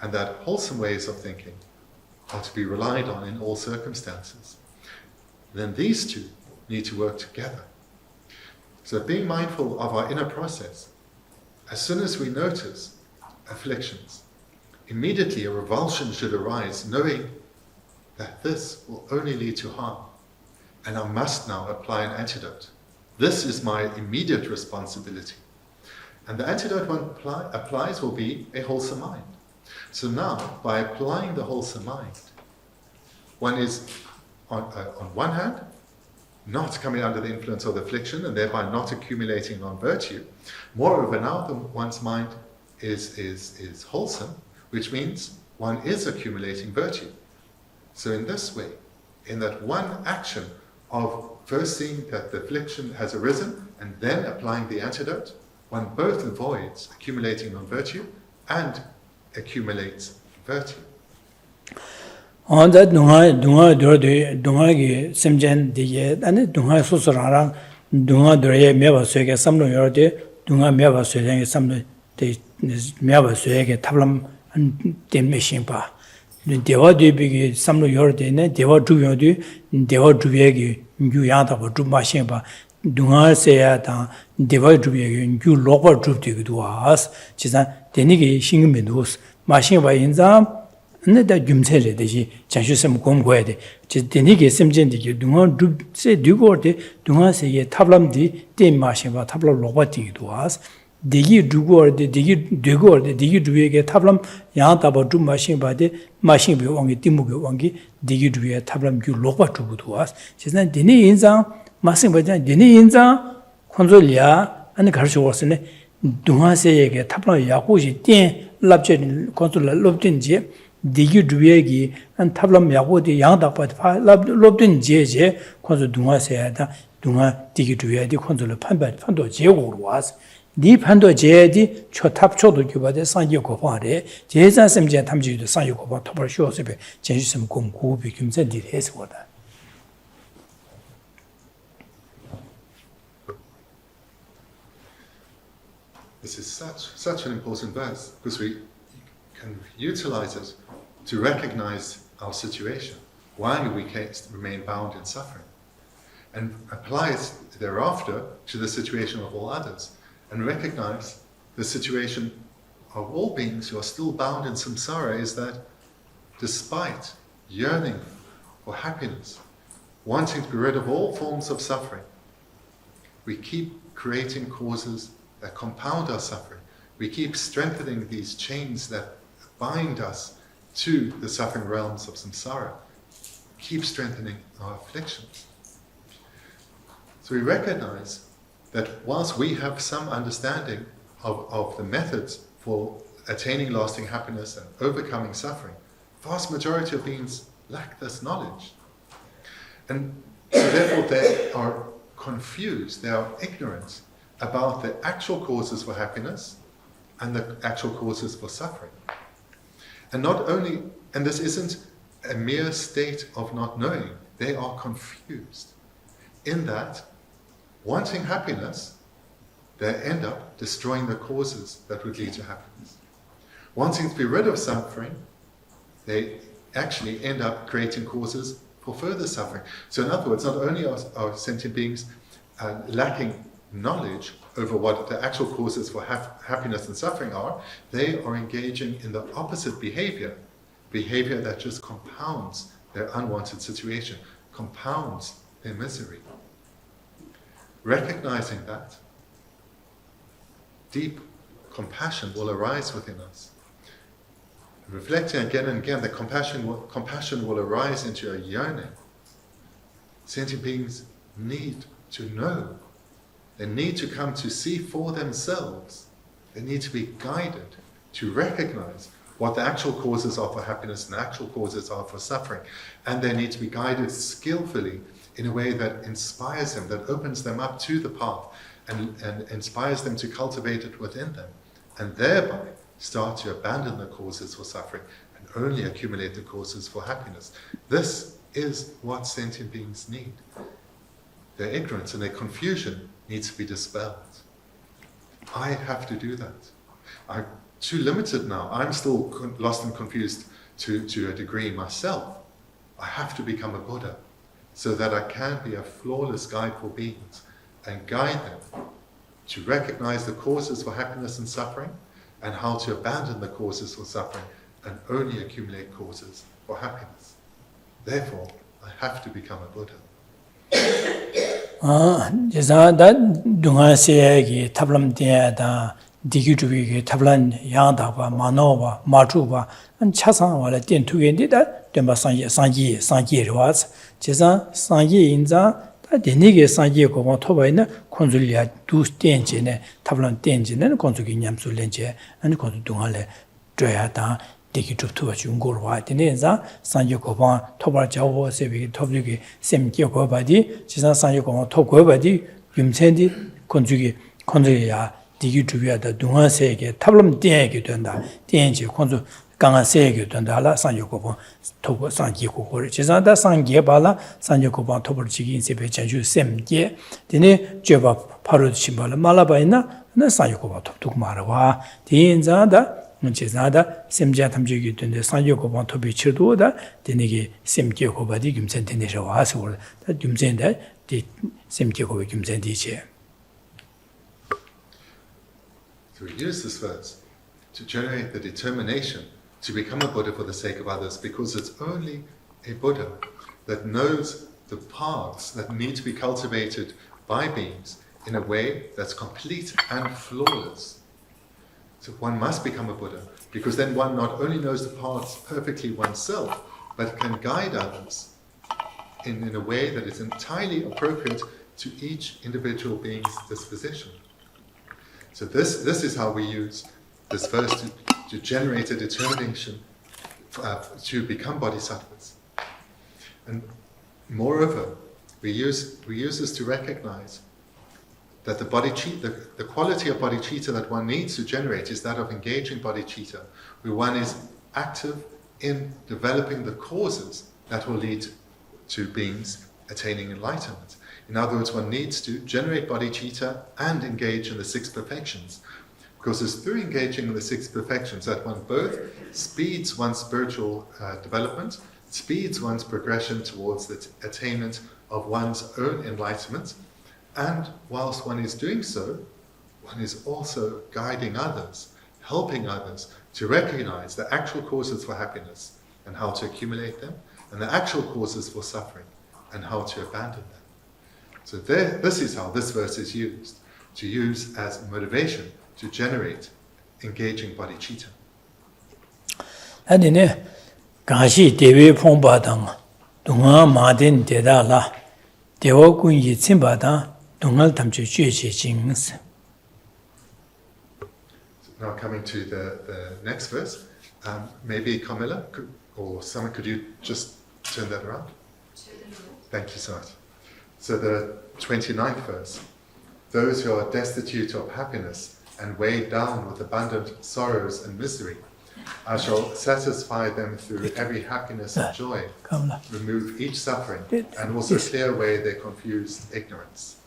and that wholesome ways of thinking are to be relied on in all circumstances. Then these two need to work together. So being mindful of our inner process, as soon as we notice afflictions, immediately a revulsion should arise, knowing that this will only lead to harm, and I must now apply an antidote. This is my immediate responsibility. And the antidote one applies will be a wholesome mind. So now, by applying the wholesome mind, one is, on one hand, not coming under the influence of the affliction, and thereby not accumulating non-virtue. Moreover, now one's mind is wholesome, which means one is accumulating virtue. So in this way, in that one action of first seeing that the affliction has arisen and then applying the antidote, one both avoids accumulating non-virtue and accumulates virtue. On that dunga gi semjen diye ane dunga susurang dunga dorje meba soge samlo yorde dunga meba soge samlo de meba soge tablam den meshimpa dewa debi gi samlo yorde ne dewa juyo de dewa juye gi nyu yada ba juma shimpa dunga se ya ta dewa juye gi nyu lokwa jubde gi duas chisan denigi shingmendus mashimba inza 근데 줌체래 되지 장슈섬 공고해야 돼. 진이게 심전디게 동안 줍세 두고데 동아세에 탑람디 띠마시바 탑람 로바티도 와스 디기 두고데 디기 되고데 디기 두에게 탑람 야다바 줍마시바데 마시비 왕기 띠무게 왕기 디기 두에 탑람 규 로바 두고도 와스 진짜 디니 인상 마싱바자 디니 인상 콘솔이야 아니 가르쳐 왔으네 동아세에게 탑람 야고지 띠 랍제 콘솔 롭든지 디기 두에기 한 탑람 야고디 양다파 롭든 제제 콘솔 동아세야다 동아 디기 두에디 콘솔 판도 제고로 와서 니 판도 제디 초탑초도 교바데 상기 고파래 제자 sem제 탐지도 상기 고파 토벌 쇼스베 제시섬 공고비 김세디 해서다. This is such an important verse because we can utilize it to recognize our situation, why we can't remain bound in suffering, and apply it thereafter to the situation of all others, and recognize the situation of all beings who are still bound in samsara is that despite yearning for happiness, wanting to be rid of all forms of suffering, we keep creating causes that compound our suffering. We keep strengthening these chains that bind us to the suffering realms of samsara, keep strengthening our afflictions. So we recognize that whilst we have some understanding of the methods for attaining lasting happiness and overcoming suffering, vast majority of beings lack this knowledge. And so therefore they are confused, they are ignorant about the actual causes for happiness and the actual causes for suffering. And not only, and this isn't a mere state of not knowing, they are confused. In that, wanting happiness, they end up destroying the causes that would lead to happiness. Wanting to be rid of suffering, they actually end up creating causes for further suffering. So in other words, not only are sentient beings lacking knowledge over what the actual causes for happiness and suffering are, they are engaging in the opposite behavior that just compounds their unwanted situation, compounds their misery. Recognizing that, deep compassion will arise within us. Reflecting again and again that compassion will arise into a yearning. Sentient beings need to know. They need to come to see for themselves. They need to be guided to recognize what the actual causes are for happiness and the actual causes are for suffering. And they need to be guided skillfully in a way that inspires them, that opens them up to the path and inspires them to cultivate it within them, and thereby start to abandon the causes for suffering and only accumulate the causes for happiness. This is what sentient beings need. Their ignorance and their confusion needs to be dispelled. I have to do that. I'm too limited now. I'm still lost and confused to a degree myself. I have to become a Buddha so that I can be a flawless guide for beings and guide them to recognize the causes for happiness and suffering and how to abandon the causes for suffering and only accumulate causes for happiness. Therefore, I have to become a Buddha. Jizada dunga seyagi tablam diada digitubi tablan yangdaba manova machuba and chasan wala tin tugendi da demba sanji rwas jiza sanji inza da denige sanji ko tobaina konsulya du tenjene tablan tenjene konsugi nyamsu lenje and konsu dungale joyada digituba jungurwa deneza sanji ko toba jawo sebi tobjugi semki ko badi jiza sanji ko togo badi yumsendi konsuya digitubiada dunga sege tablam tenge 된다 tenje konsu 강한 세계 된다라 산요고보 토고 산기고고 지산다 산기바라 산요고보 토벌지기 인세베 전주 셈게 되네 죄바 바로 심발라 말라바이나 나 산요고보 토뚝 말아와 대인자다 문제자다 셈자 탐지기 된데 산요고보 토비 치도다 되네게 셈게 고바디 김센테네서 와서 다 김센데 디 셈게 고베 김센디체. So we use this verse to generate the determination to become a Buddha for the sake of others, because it's only a Buddha that knows the paths that need to be cultivated by beings in a way that's complete and flawless. So one must become a Buddha, because then one not only knows the paths perfectly oneself, but can guide others in a way that is entirely appropriate to each individual being's disposition. So this is how we use this verse to generate a determination to become bodhisattvas. And moreover, we use this to recognize that the quality of bodhicitta that one needs to generate is that of engaging bodhicitta, where one is active in developing the causes that will lead to beings attaining enlightenment. In other words, one needs to generate bodhicitta and engage in the six perfections. Because it's through engaging in the six perfections that one both speeds one's spiritual development, speeds one's progression towards the attainment of one's own enlightenment, and whilst one is doing so, one is also guiding others, helping others to recognize the actual causes for happiness and how to accumulate them, and the actual causes for suffering and how to abandon them. So this is how this verse is used, to use as motivation to generate engaging bodhicitta. Adine gashi dewe phongbadang dunga madin dedala dewa kunyi tsimbadang dungal tamche jyeche jings. Now coming to the next verse, maybe Camilla or someone, could you just turn that around? Thank you so much. So the 29th verse, those who are destitute of happiness and weighed down with abundant sorrows and misery, I shall satisfy them through every happiness and joy, remove each suffering, and also clear away their confused ignorance.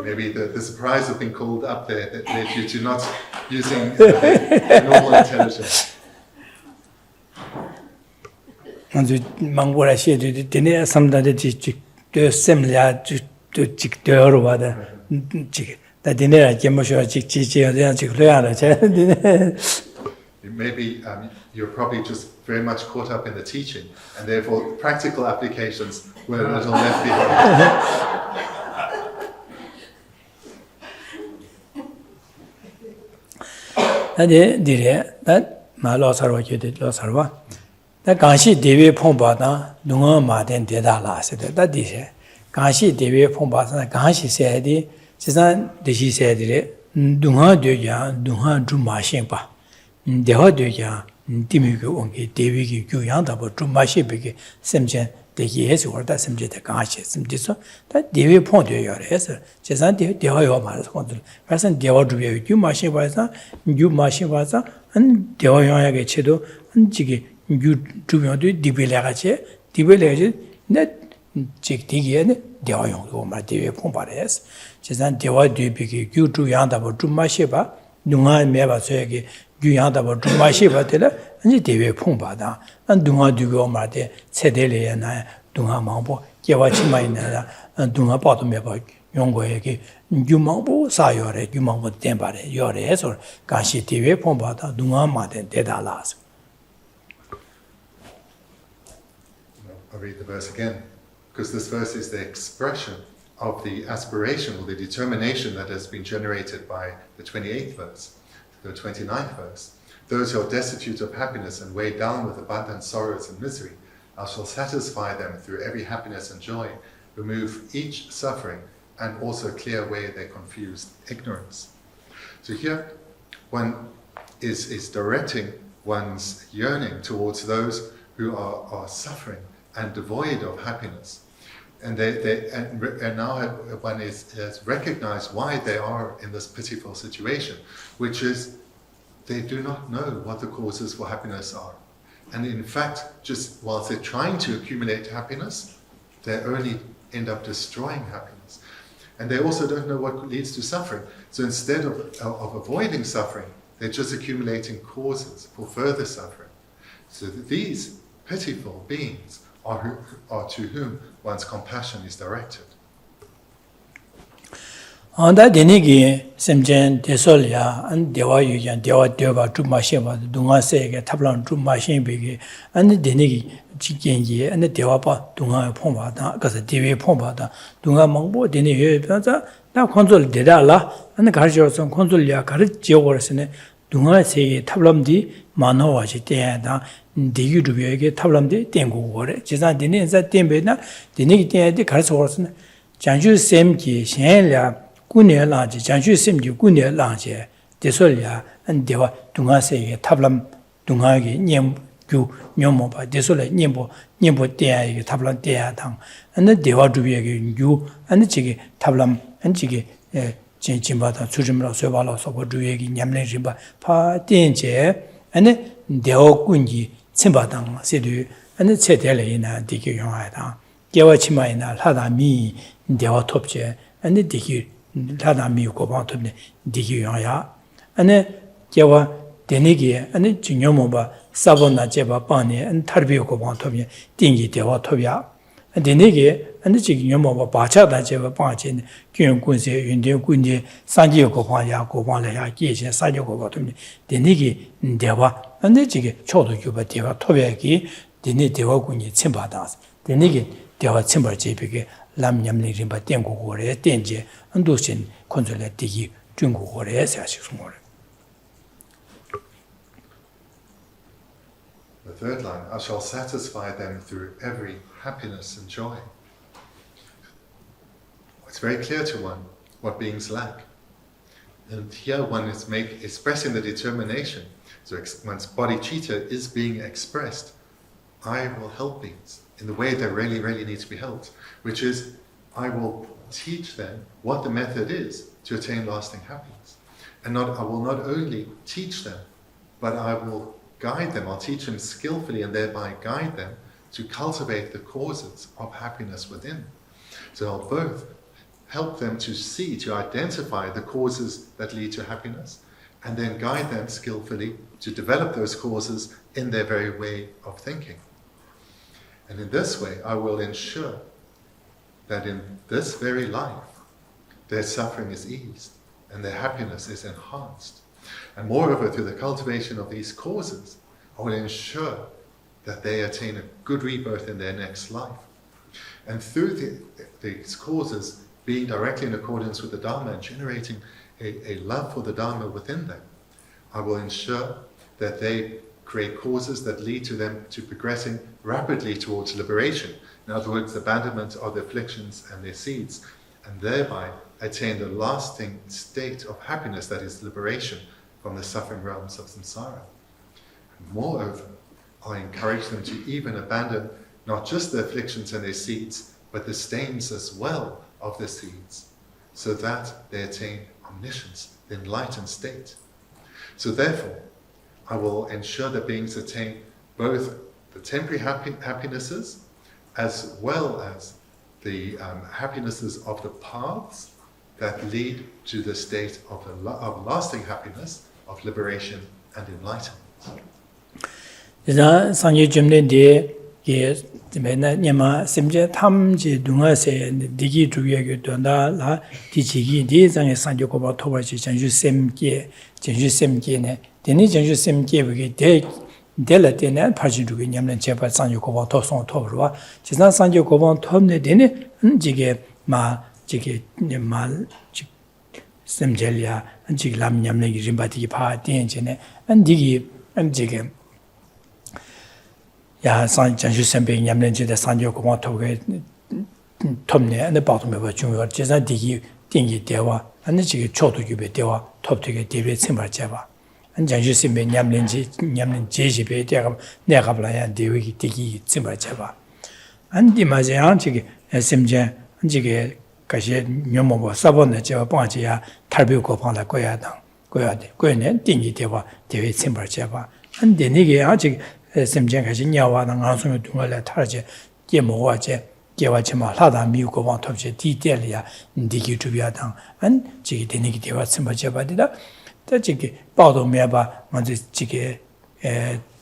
Maybe the surprise of being called up there that led you to not using normal intelligence. to similar to chick door water. That dinner, Gemusho, chick, maybe you're probably just very much caught up in the teaching, and therefore practical applications were a little left behind. That my loss are what you did, loss are what. That Ganshi Devi Pombata, Dunga Martin Dedala said that this Ganshi Devi Pombata, Ganshi said, she said, Dunga Duja, Dunga Drumashimpa, Deha Duja, Dimigu Ungi, Devi Guyanda, but Drumashi Simchen, the years or that Simjet Ganshi, Simdiso, that Devi Pond your answer. Chesan Deha Maras Consul, Person Deva Duya, you Mashivaza, you Mashivaza, and Deha Chedo, and Jiggy. You do Dibelache, net chick diggy, Deoyong, my dear Pompares. Chesan Dewa do big, you do yanda about Drumashiba, Dunga Meva Segi, you yanda about Drumashiba Tiller, and the Devi Pombada, and Dunga Dugo Mate, Sedele and I, Dunga Mambo, Yawachima, and Dunga bottom about Yongoegi, Yumambo, Sayore, Yumambo Dembare, your ass or Gashi Devi Pombada, Dunga Mate, Dedalas. I'll read the verse again, because this verse is the expression of the aspiration or the determination that has been generated by the 28th verse, the 29th verse. Those who are destitute of happiness and weighed down with abundant sorrows and misery, I shall satisfy them through every happiness and joy, remove each suffering, and also clear away their confused ignorance. So here, one is directing one's yearning towards those who are suffering and devoid of happiness. And now one has recognized why they are in this pitiful situation, which is they do not know what the causes for happiness are. And in fact, just whilst they're trying to accumulate happiness, they only end up destroying happiness. And they also don't know what leads to suffering. So instead of avoiding suffering, they're just accumulating causes for further suffering. So these pitiful beings are to whom one's compassion is directed. On that Denigi, Simjen, Desolia, and Dewa Yujan, Dewa Deva, Trumashima, Dunga Sega, Tablan, Trumashin Bigi, and the Denigi, Chikenji, and the Dewa Dunga Pomba, because the Devi Pomba, Dunga Mambo, Deni, now consul Dedala, and the Garjos and Consulia, Garjos, Dunga Sega, Tablam Mano, Washita, the Udubi, Tablam de Tengu, Chizan Deni, that Dembena, the Nigi, the Carsos, Janju Semki, Shenla. Gunia Lange, Janshu Simju, Gunia Lange, Desolia, and Deva Dunga Sega, Tablam Dungagi, Nyem, Nyomoba, Desola, Nyembo Dea, Tablam Dea Tang, and the Deva Dubi, you, and the Chigi, Tablam, and Chigi, Chimbata, Sujimra, Sovala, Sobo Duegi, Yamle Jimba, Pa Denje, and the Deo Gunji, Simbatang, Sedu, and the Cetele in a Diki Yonga, Deva Chima in a Lada Mi, Deva Topje, and the Diki. Lada mi go back to the Digi, and then Java Denigi, and the Jinyomoba, Savona Jeva Bani, and Tarbio go back to me, Dingi Deva Tobia, and Denigi, and the Jinyomoba Bachata Jeva Bachin, Kyun Kunzi, Indian Gundi, Sanji go Panya, go Panya, Gish, and Sanjo go back to me, Denigi, Deva, and the Jig, Chodo Juba Deva Tobiaki, Deni Deva Gundi, Simbadas, Denigi, Deva Simba JPG. Lam Yamli Rimba Tengu Hore, Tenje, and Dushin, Consulate Digi, Jungu Hore, Sassimore. The third line, I shall satisfy them through every happiness and joy. It's very clear to one what beings lack. And here one is expressing the determination. So one's bodhicitta is being expressed. I will help beings in the way they really, really need to be helped, which is, I will teach them what the method is to attain lasting happiness. And I will not only teach them, but I will guide them, I'll teach them skillfully and thereby guide them to cultivate the causes of happiness within. So I'll both help them to see, to identify the causes that lead to happiness, and then guide them skillfully to develop those causes in their very way of thinking. And in this way, I will ensure that in this very life, their suffering is eased and their happiness is enhanced. And moreover, through the cultivation of these causes, I will ensure that they attain a good rebirth in their next life. And through these causes, being directly in accordance with the Dharma and generating a love for the Dharma within them, I will ensure that they create causes that lead to them to progressing rapidly towards liberation. In other words, abandonment of the afflictions and their seeds, and thereby attain the lasting state of happiness that is liberation from the suffering realms of samsara. Moreover, I encourage them to even abandon not just the afflictions and their seeds, but the stains as well of the seeds, so that they attain omniscience, the enlightened state. So therefore, I will ensure that beings attain both the temporary happinesses as well as the happinesses of the paths that lead to the state of lasting happiness, of liberation and enlightenment. Sangye Jumne de Nyama Simje Tamji Dungase, Digi Druya Donda, La Tichigi, Dizang Sanjo Koba Tobachi, Janju Semke, Deni Janju Semke, Dela Dena, Pajidu, Yamlan Chepa, Sanjo Koba Toson Torua, Chizan Sanjo Koba Tomne Dene, Jige Ma, Jige Mal Semjelia, and Jiglam Yamle Rimbati Pa, Dengene, and Digi, and Jige. Ya San Janju Sempe Yamlenji the Sanjo Koma Toge Tomne and the bottom of a junior, Jeza Digi, Dingi Dewa, and the Jigi Choto Yube Dewa, Top to get David Simba Java. And Janju Sempe Yamlenji, Yamlin Jejibe, Negabla, Dewi Digi Simba Java. And the Mazian Jigi, Simja, and Jigi Gashe Yomo, Sabona Java Bonjia, Tarbu Kopana Goyadang, Goyane, Dingi Dewa, David Simba Java. And the Nigi Ajig. Simjen Kashi Nyawa and Ansung Dunga Tarje, Yemoaje, Gewachima, Lada Muko Van Topje, Delia, Digi Tubiadang, and Jigi Denigi Deva Simba Jabadida, the Jigi Bado Meba, Jigi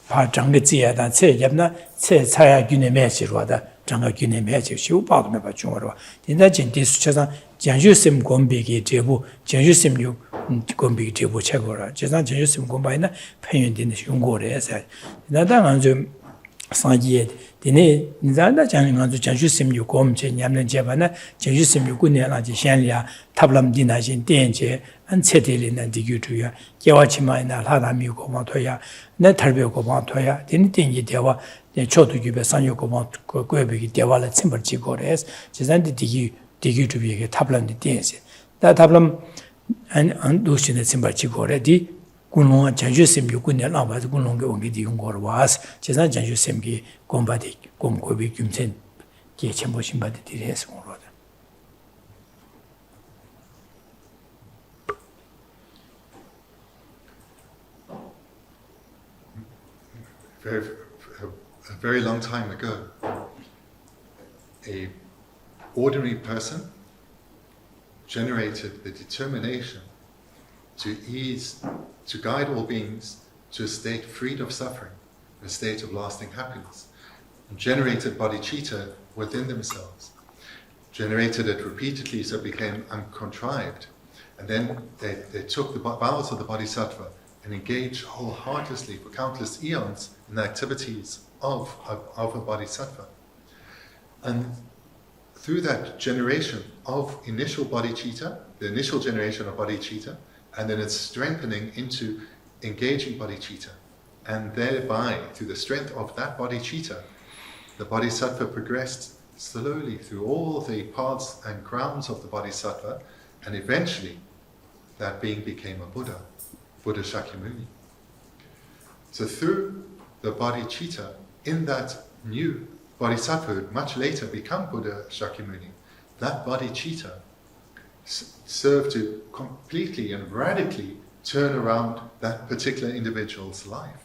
Pajangazia, and say Yabna, say Saya Gune Messi, rather, Janga Gune Messi, she bought me by Jumoro. In that this Chazan, Janjusim Gombigi Jebu, Janjusim you. Gombi Jebu Chagora, Jazan Janjusim Gombina, Payin in the Shungore, as I. Nadan Sanjed, Dine, Nizana Jangan to Janjusim you gom, Yamlan Javana, Janjusim you Gunela, Shanlia, Tablam Dinajin, Danger, and Setilin and Digutuya, Yawachima and Alhada Muko Montoya, Netarbo Montoya, didn't think it Dewa, the Chotu Gibe Sanyo Gobi, Devala Simple Chigores, Jazan Digu to be a Tablam the Dance. That Tablam. And Lucian Simba Chigore, di Gunong Janjusim, you couldn't allow but Gunong only the Ungor was, Chazan Janjusim, Gombadi, Gomkobi, Gumsen, Gachemboshim, but the DS one rather. A very long time ago, a ordinary person generated the determination to guide all beings to a state freed of suffering, a state of lasting happiness, and generated bodhicitta within themselves, generated it repeatedly so it became uncontrived, and then they took the vows of the bodhisattva and engaged wholeheartedly for countless eons in the activities of a bodhisattva. And through that generation of initial bodhicitta, the initial generation of bodhicitta, and then its strengthening into engaging bodhicitta, and thereby, through the strength of that bodhicitta, the bodhisattva progressed slowly through all the paths and grounds of the bodhisattva, and eventually that being became a Buddha, Buddha Shakyamuni. So through the bodhicitta, in that new bodhisattva would much later become Buddha Shakyamuni, that bodhicitta served to completely and radically turn around that particular individual's life.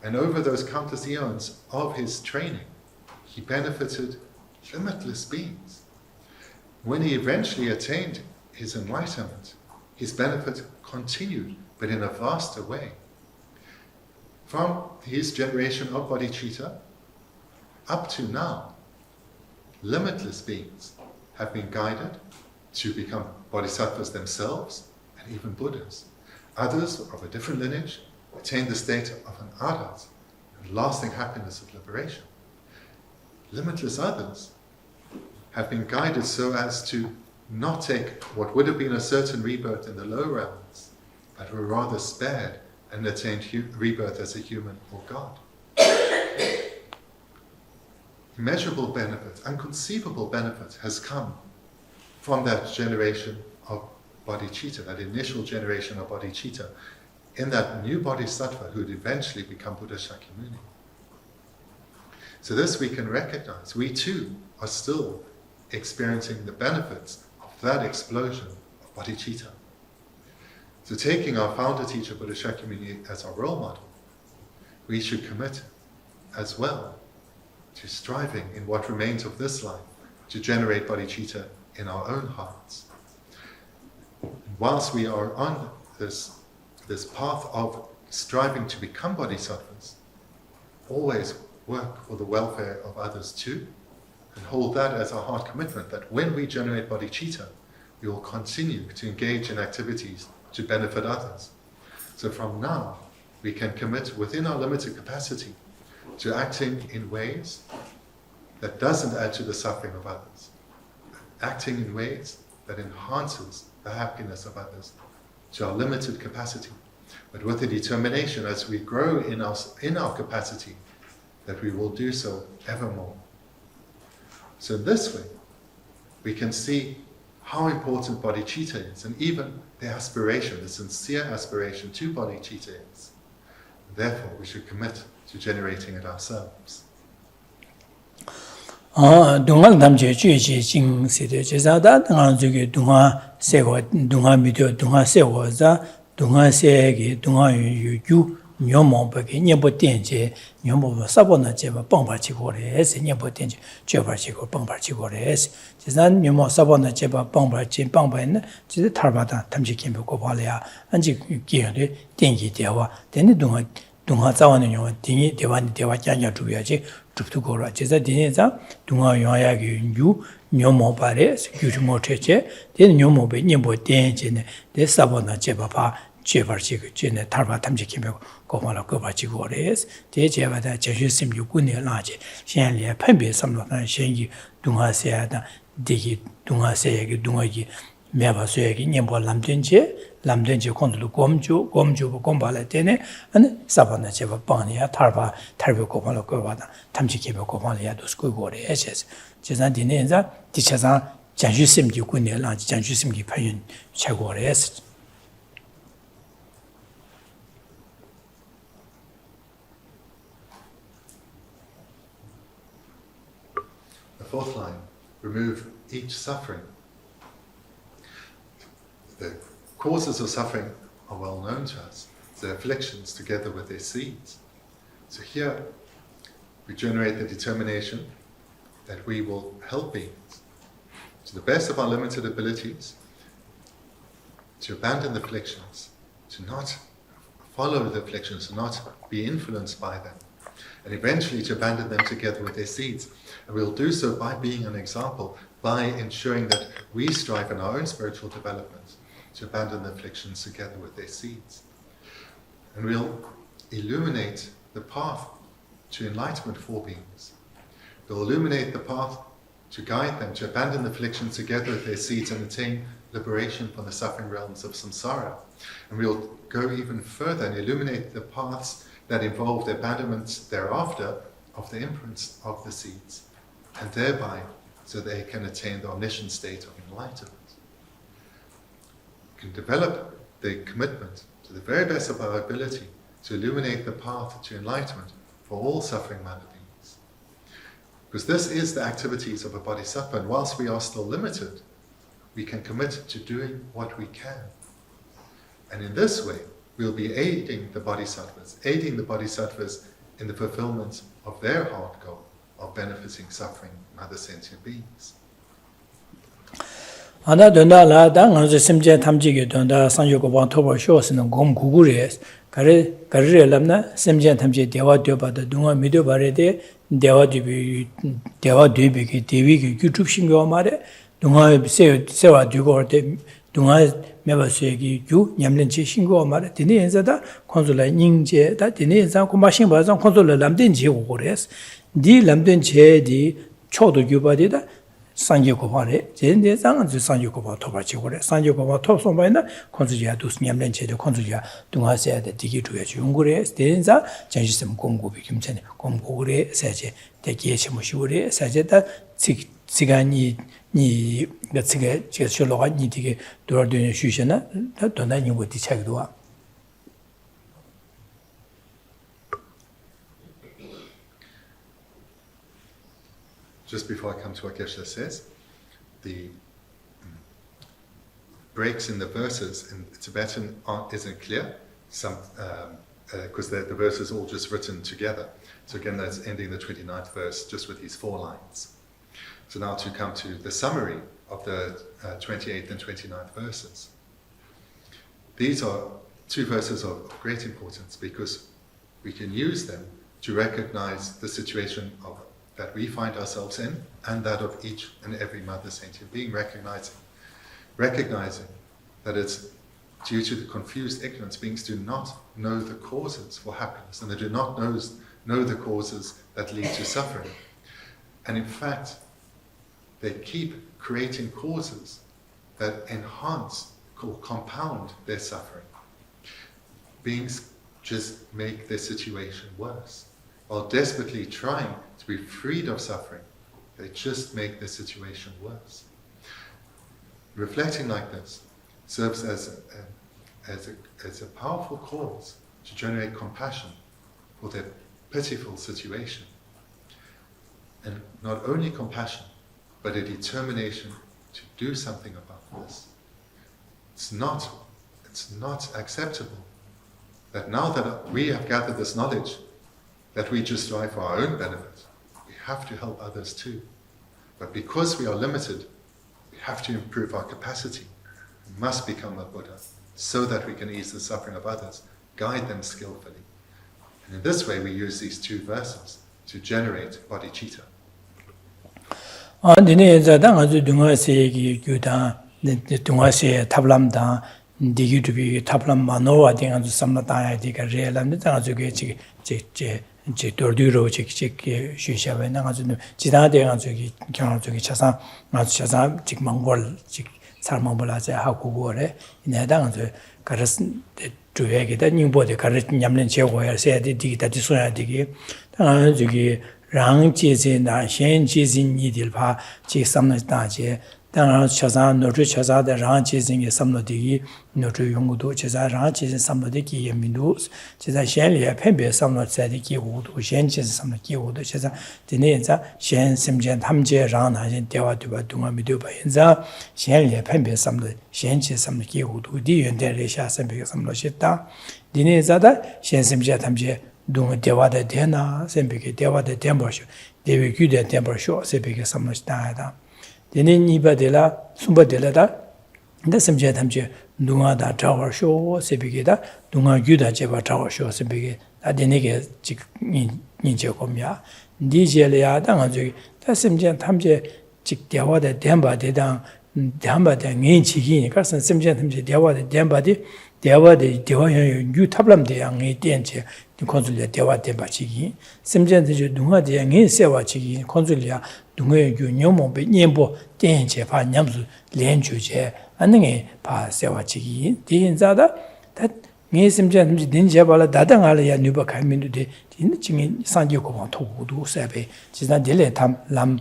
And over those countless eons of his training, he benefited limitless beings. When he eventually attained his enlightenment, his benefit continued, but in a vaster way. From his generation of bodhicitta up to now, limitless beings have been guided to become bodhisattvas themselves and even Buddhas. Others of a different lineage attain the state of an arhat and lasting happiness of liberation. Limitless others have been guided so as to not take what would have been a certain rebirth in the low realms, but were rather spared and attained rebirth as a human or God. Immeasurable benefit, unconceivable benefit has come from that generation of bodhicitta, that initial generation of bodhicitta, in that new bodhisattva who would eventually become Buddha Shakyamuni. So this we can recognize. We too are still experiencing the benefits of that explosion of bodhicitta. So taking our founder teacher Buddha Shakyamuni as our role model, we should commit as well to striving in what remains of this life to generate bodhicitta in our own hearts. And whilst we are on this path of striving to become bodhisattvas, always work for the welfare of others too, and hold that as our heart commitment, that when we generate bodhicitta, we will continue to engage in activities to benefit others. So from now, we can commit within our limited capacity to acting in ways that doesn't add to the suffering of others, acting in ways that enhances the happiness of others to our limited capacity, but with the determination as we grow in our capacity that we will do so evermore. So this way, we can see how important bodhicitta is, and even the aspiration, the sincere aspiration to bodhicitta is. Therefore, we should commit to generating it ourselves. Dungal damje juji jing sede jezada dungal zuge dunga sewa dunga mido dunga sewa za dunga sege dunga yu nyomo bage nyebo tenje nyomo sabona jeba bangba chigore es nyebo tenje jeba chigo bangba chigore es jezan nyomo sabona jeba bangba chin bangba ne jize tarbada tamji kimbe ko balya anji giye tengi dewa deni dunga zawane nyomo dingi dewani dewa janya 주야지 죽도 거라 제자 디네자 동아 영야기 유 녀모 바레 규르모 체체 데 녀모베 녀모 덴제네 데 사보나 제바파 제바지 제네 탈바 탐지 김베 고마라 거바지 거레스 데 제바다 제슈심 유군네 라지 현리에 판베 삼로나 현이 동아세야다 디기 동아세야기 동아기 매바세야기 녀모 람덴제 콘도 곰주 곰발에 되네 아니 사바나 제바 빵이야 탈바 고발로 거바다 탐지케베 고발이야 도스고 거래 에세스 제산디네자 디차자 장주심기 군네라 장주심기 파윤 최고래스. The fourth line, remove each suffering. The causes of suffering are well known to us, the afflictions together with their seeds. So here we generate the determination that we will help beings to the best of our limited abilities to abandon the afflictions, to not follow the afflictions, to not be influenced by them, and eventually to abandon them together with their seeds. And we'll do so by being an example, by ensuring that we strive in our own spiritual development to abandon the afflictions together with their seeds. And we'll illuminate the path to enlightenment for beings. We'll illuminate the path to guide them to abandon the afflictions together with their seeds and attain liberation from the suffering realms of samsara. And we'll go even further and illuminate the paths that involve the abandonment thereafter of the imprints of the seeds, and thereby so they can attain the omniscient state of enlightenment. Can develop the commitment to the very best of our ability to illuminate the path to enlightenment for all suffering man beings. Because this is the activities of a bodhisattva, and whilst we are still limited, we can commit to doing what we can. And in this way, we'll be aiding the bodhisattvas in the fulfillment of their heart goal of benefiting suffering other sentient beings. 아나 된다라 당한서 심제 탐지게 된다 상요고방 토버 쇼스는 곰 구구레스 가르rellam나 심제 탐지 대화 되어봐도 동아 미도 바래데 대화 되비게 대비게 유튜브 신경 말에 동아 세와 되고 할때 동아 매버스기 유 냠는지 신고 말에 디네 인자다 콘솔라 닝제다 디네 인자 고마신 바상 콘솔라 람든지 오고레스 디 람든제디 초도 규바디다 상교고바래 제인데 상한주 상교고바 토바치고래 상교고바 토송바이나 콘주지야 두스냠렌체도 콘주지야 동아세야데 디기주야 중고래 데인자 전시점 공고비 김전에 공고래 세제 대기에 치무시고래 세제다 시간이 니 같이게 제출로가 니 되게 돌아되는 쉬셔나 도나니 뭐 디차기도 와 Just before I come to what Geshe says, the breaks in the verses in Tibetan isn't clear, because the verses all just written together. So again, that's ending the 29th verse just with these 4 lines. So now to come to the summary of the 28th and 29th verses. These are 2 verses of great importance because we can use them to recognize the situation that we find ourselves in and that of each and every mother sentient being, recognizing that it's due to the confused ignorance beings do not know the causes for happiness and they do not know the causes that lead to suffering. And in fact, they keep creating causes that enhance or compound their suffering. Beings just make their situation worse. While desperately trying to be freed of suffering, they just make the situation worse. Reflecting like this serves as a powerful cause to generate compassion for their pitiful situation. And not only compassion, but a determination to do something about this. It's not acceptable that now that we have gathered this knowledge, that we just strive for our own benefit. We have to help others too. But because we are limited, we have to improve our capacity. We must become a Buddha so that we can ease the suffering of others, guide them skillfully. And in this way we use these 2 verses to generate bodhicitta. 디네 자당 아주 동아세기 규다 동아세 탑람다 디기두비 탑람 마노와 딩아주 삼나다야 디가 레람데 장아주게 제 돌디로 제 쉬샤베 나가주 지다데 가주기 경화주기 차상 아주 차상 직 몽골 직 살몽볼하자 하고 거래 내당아주 가르스 주에게다 닝보데 가르 냠는 제고야 세디 디기다디 소야 디기 당아주기 랑지진나 현지진이들파 지 삼나다제 당한 차상 노주 차사의 랑지진의 삼노디기 노주 용구도 제자 랑지진 삼노디기 예민도 제자 현리에 펜베 삼노자디기 우도 현지진 삼노기 우도 제자 디네자 현 심전 탐제 랑나진 대화도바 동아미도 바인자 현리에 펜베 삼노 현지 삼노기 우도 디연데레샤 삼베 삼노시다 디네자다 현 심전 탐제 동아 대화데 되나 셈베게 대화데 템버쇼 대외 규대 템버쇼 셈베게 삼노시다다 데는 이바데라 숨바데라다 근데 심지어 담지 누가다 타워쇼 세비게다 누가 규다 제바 타워쇼 세비게 아데네게 직 인제고미야 니젤이야 당아주 다 심지어 담지 직 대화데 템바데당 템바데 닌치기니까 심지어 담지 대화데 템바데 대화데 대화연 유 탑람데 양이 덴체 콘술리아 대화 템바치기 심지어 누가데 양이 세와치기 콘술리아 동의 유념모베 년보 땡제 파 냠수 렌주제 안능에 파 세와치기 디인자다 다 녜심제 딘제 발라 다당알야 뉴바 카민두데 딘칭이 산지고방 토고도 세베 지난 딜레 탐람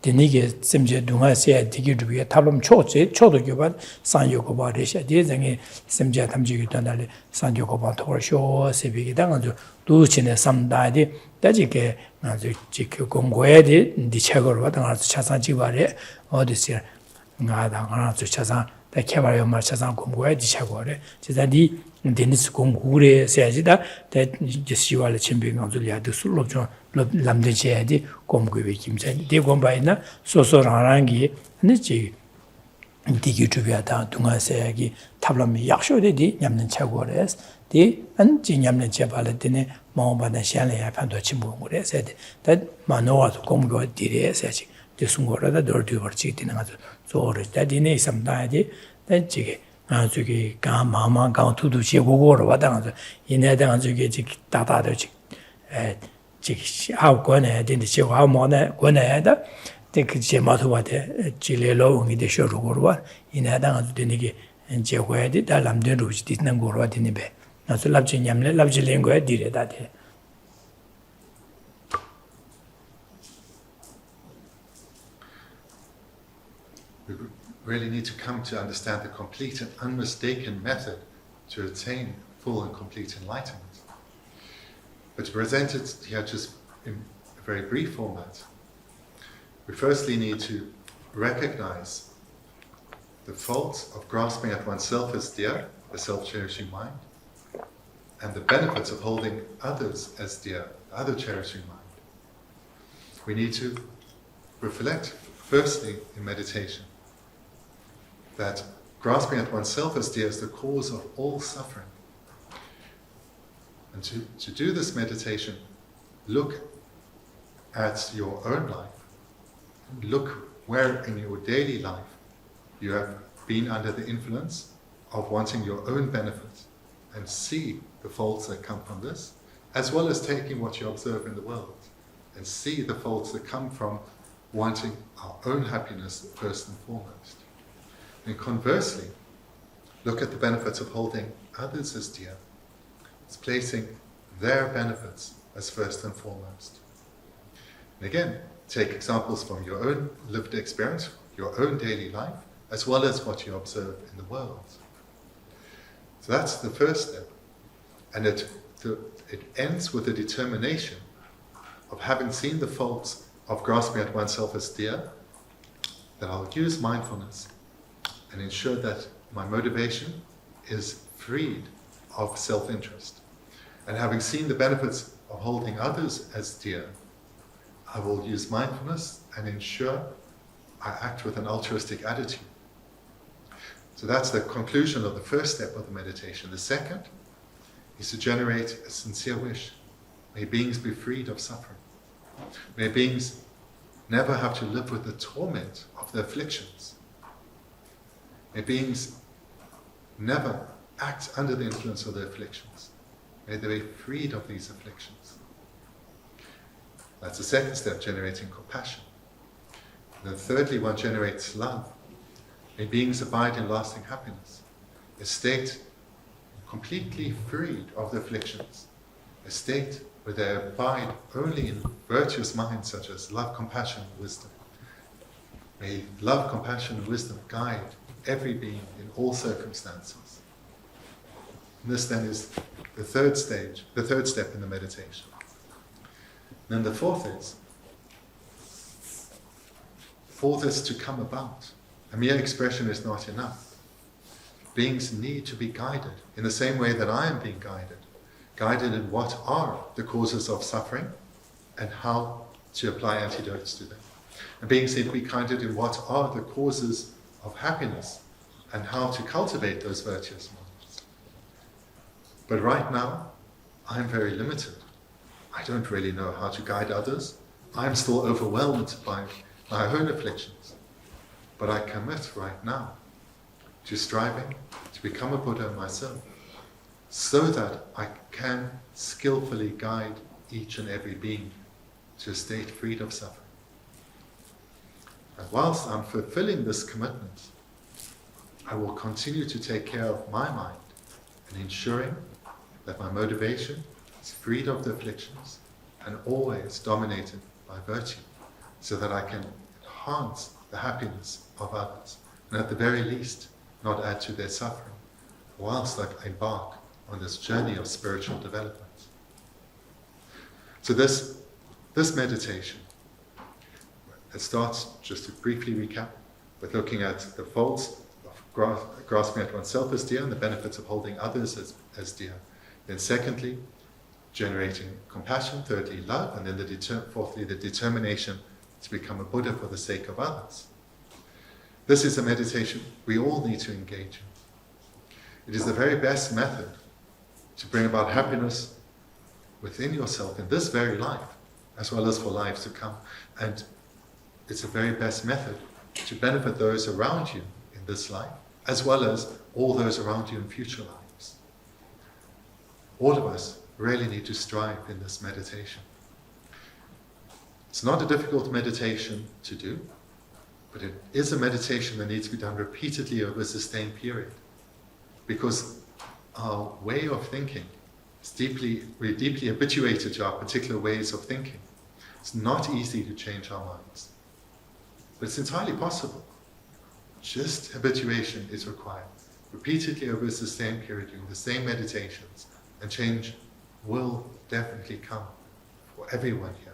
디니게 심제 동아세 디기르비에 탑람 초도 교반 산요고바레샤 디쟁에 심제 탐지기 단달레 산요고방 토르쇼 세비기 당아주 두치네 삼다디 다지게 아주 지켜 공고해야 디체거로 와당아서 차산지바레 어디서 나다가서 차산 대케바요 말 차산 공고해 디체거래 제자디 데니스 공고래 세야지다 대 지시와를 침빙한 줄이야도 술로죠 람데제야디 공고에 김전 대공바이나 소소랑랑기 아니지 Digi Jubiata, Dunga Sayagi, Tablam Yakshode di Yamnan Chagores, di and Jinyamnan Chabalatine, Mombana Shanley, Pando Chimbungure said that Manoa to Congo dire said the Sungora, the dirty or cheating, so that in some day, then Jiggy. Zuki Gam Mama Gam to do Chigo or what in Edan Zuki Tata how gone ahead in the show how more gone ahead. Take Jematu Chilelo in the show or in Edan Dinigi and Jaway did Alam de Rouge did not go right in the bay. Not to love Jinyam, love Jilingo did that day. We really need to come to understand the complete and unmistaken method to attain full and complete enlightenment. But to present it here just in a very brief format, we firstly need to recognize the faults of grasping at oneself as dear, a self-cherishing mind, and the benefits of holding others as dear, the other cherishing mind. We need to reflect firstly in meditation that grasping at oneself as dear is the cause of all suffering. And to do this meditation, look at your own life. Look where in your daily life you have been under the influence of wanting your own benefit and see the faults that come from this, as well as taking what you observe in the world and see the faults that come from wanting our own happiness first and foremost. And conversely, look at the benefits of holding others as dear. It's placing their benefits as first and foremost. And again, take examples from your own lived experience, your own daily life, as well as what you observe in the world. So that's the first step. And it ends with the determination of having seen the faults of grasping at oneself as dear, that I'll use mindfulness and ensure that my motivation is freed of self-interest. And having seen the benefits of holding others as dear, I will use mindfulness and ensure I act with an altruistic attitude. So that's the conclusion of the first step of the meditation. The second is to generate a sincere wish. May beings be freed of suffering. May beings never have to live with the torment of their afflictions. May beings never act under the influence of their afflictions. May they be freed of these afflictions. That's the second step, generating compassion. And then thirdly, one generates love. May beings abide in lasting happiness. A state completely freed of the afflictions. A state where they abide only in virtuous minds such as love, compassion, and wisdom. May love, compassion, and wisdom guide every being in all circumstances. And this then is the third stage, the third step in the meditation. And then the fourth is, for this to come about, a mere expression is not enough. Beings need to be guided in the same way that I am being guided in what are the causes of suffering and how to apply antidotes to them. And beings need to be guided in what are the causes of happiness and how to cultivate those virtuous minds. But right now, I'm very limited. I don't really know how to guide others. I'm still overwhelmed by my own afflictions. But I commit right now to striving to become a Buddha myself, so that I can skillfully guide each and every being to a state freed of suffering. And whilst I'm fulfilling this commitment, I will continue to take care of my mind and ensuring that my motivation is freed of the afflictions and always dominated by virtue, so that I can enhance the happiness of others, and at the very least, not add to their suffering, whilst I embark on this journey of spiritual development. So this meditation, it starts, just to briefly recap, with looking at the faults of grasping at oneself as dear and the benefits of holding others as dear. Then secondly, generating compassion. Thirdly, love. And then fourthly, the determination to become a Buddha for the sake of others. This is a meditation we all need to engage in. It is the very best method to bring about happiness within yourself in this very life, as well as for lives to come. And it's the very best method to benefit those around you in this life, as well as all those around you in future lives. All of us really need to strive in this meditation. It's not a difficult meditation to do, but it is a meditation that needs to be done repeatedly over a sustained period. Because our way of thinking is we're deeply habituated to our particular ways of thinking. It's not easy to change our minds. But it's entirely possible. Just habituation is required. Repeatedly over a sustained period, doing the same meditations, and change will definitely come for everyone here.